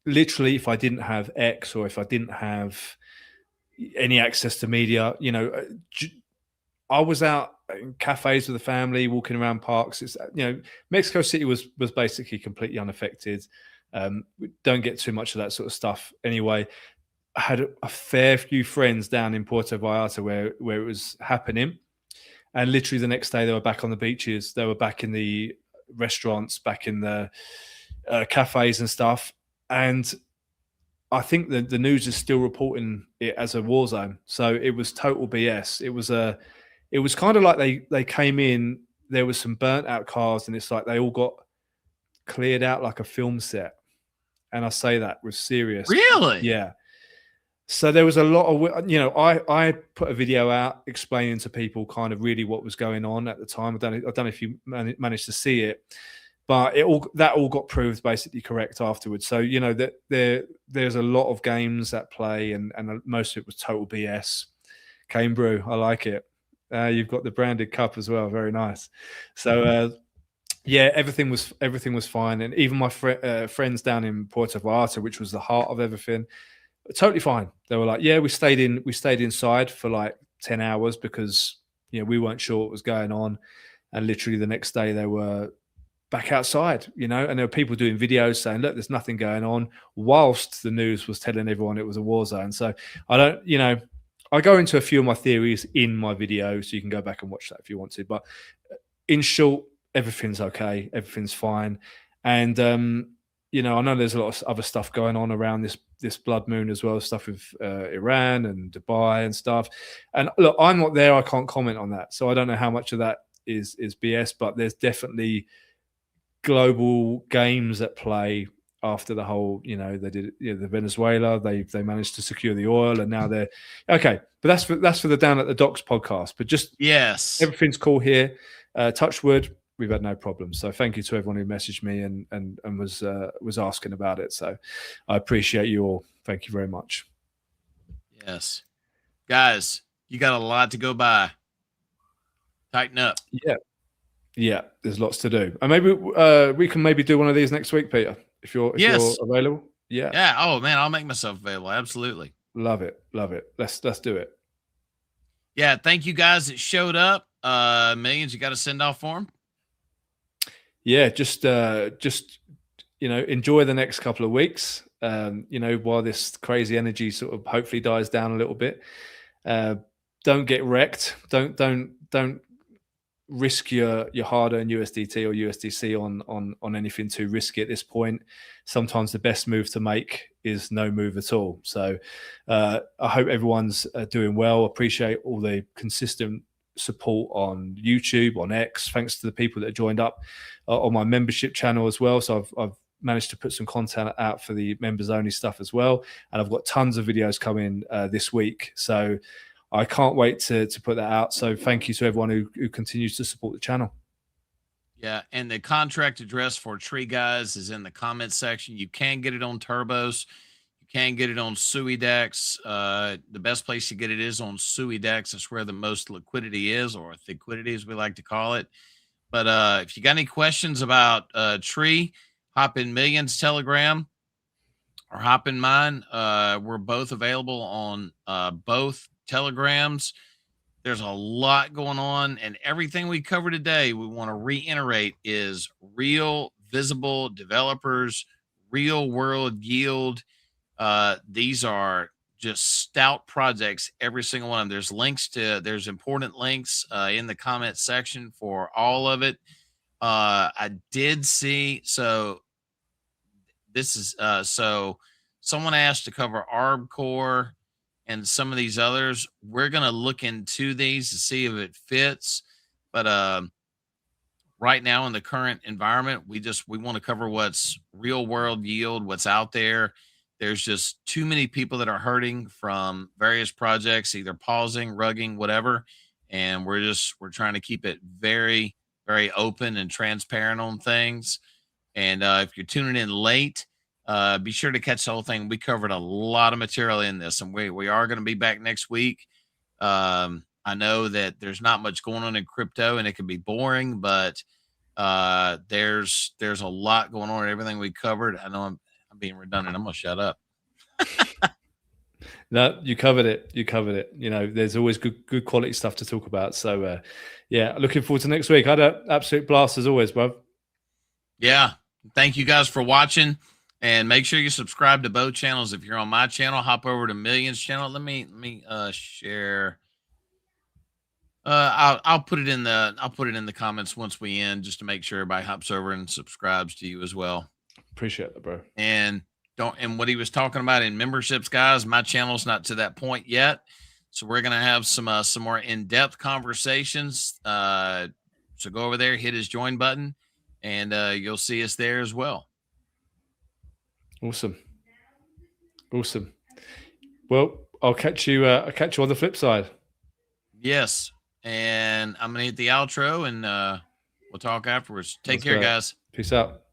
literally, if I didn't have X or if I didn't have any access to media, I was out in cafes with the family, walking around parks. It's Mexico City was basically completely unaffected. We don't get too much of that sort of stuff anyway. I had a fair few friends down in Puerto Vallarta where it was happening, and literally the next day they were back on the beaches. They were back in the restaurants, back in the cafes and stuff. And I think that the news is still reporting it as a war zone. So it was total BS. It was kind of like they came in. There was some burnt out cars, and it's like they all got cleared out like a film set. And I say that with serious. Really? Yeah. So there was a lot of, I put a video out explaining to people kind of really what was going on at the time. I don't know if you managed to see it, but that all got proved basically correct afterwards. So that there's a lot of games at play, and most of it was total BS. Cane brew, I like it. You've got the branded cup as well, very nice. So yeah, everything was fine, and even my friends down in Puerto Vallarta, which was the heart of everything, totally fine. They were like, yeah, we stayed inside for like 10 hours because we weren't sure what was going on, and literally the next day they were back outside, and there were people doing videos saying, look, there's nothing going on, whilst the news was telling everyone it was a war zone. So I go into a few of my theories in my video, so you can go back and watch that if you want to, but in short, everything's okay, everything's fine. And I know there's a lot of other stuff going on around this blood moon as well, stuff with Iran and Dubai and stuff. And look, I'm not there, I can't comment on that, so I don't know how much of that is BS, but there's definitely global games at play after the whole, they did the Venezuela, they managed to secure the oil, and now they're okay. But that's for the Down at the Docks podcast. But just Yes. everything's cool here. Touch wood, we've had no problems. So thank you to everyone who messaged me and was asking about it. So I appreciate you all. Thank you very much. Yes. Guys, you got a lot to go by. Tighten up. Yeah, there's lots to do. And maybe we can maybe do one of these next week, Peter, if you're available. Yeah. Oh man, I'll make myself available. Absolutely. Love it. Let's do it. Yeah, thank you guys that showed up. Millions, you got to send off for them. Yeah, just enjoy the next couple of weeks. While this crazy energy sort of hopefully dies down a little bit. Don't get wrecked. Don't risk your hard-earned USDT or USDC on anything too risky at this point. Sometimes the best move to make is no move at all. So I hope everyone's doing well. Appreciate all the consistent support on YouTube, on X. Thanks to the people that joined up on my membership channel as well. So I've managed to put some content out for the members only stuff as well, and I've got tons of videos coming this week. So I can't wait to put that out. So thank you to everyone who continues to support the channel. Yeah, and the contract address for Tree Guys is in the comments section. You can get it on Turbos. You can get it on SuiDex. The best place to get it is on SuiDex. That's where the most liquidity is, or thiquidity as we like to call it. But if you got any questions about Tree, hop in Millionz Telegram or hop in mine. We're both available on both Telegrams. There's a lot going on, and everything we cover today, we want to reiterate, is real, visible developers, real world yield. These are just stout projects, every single one of them. There's important links in the comment section for all of it. I did see, so this is, so someone asked to cover ArbCore and some of these others. We're going to look into these to see if it fits. But right now in the current environment, we want to cover what's real world yield, what's out there. There's just too many people that are hurting from various projects, either pausing, rugging, whatever. And we're trying to keep it very, very open and transparent on things. And if you're tuning in late, be sure to catch the whole thing. We covered a lot of material in this, and we are going to be back next week. I know that there's not much going on in crypto, and it can be boring, but there's a lot going on in everything we covered. I know I'm being redundant. I'm gonna shut up. No, you covered it. You know, there's always good quality stuff to talk about. So yeah, looking forward to next week. I had an absolute blast as always, bro. Yeah, thank you guys for watching. And make sure you subscribe to both channels. If you're on my channel, hop over to Millionz channel. Let me share. I'll put it in the comments once we end, just to make sure everybody hops over and subscribes to you as well. Appreciate that, bro. And what he was talking about in memberships, guys, my channel's not to that point yet. So we're gonna have some more in-depth conversations. So go over there, hit his join button, and you'll see us there as well. Awesome. Well, I'll catch you on the flip side. Yes. And I'm going to hit the outro, and we'll talk afterwards. Take care, guys. Peace out.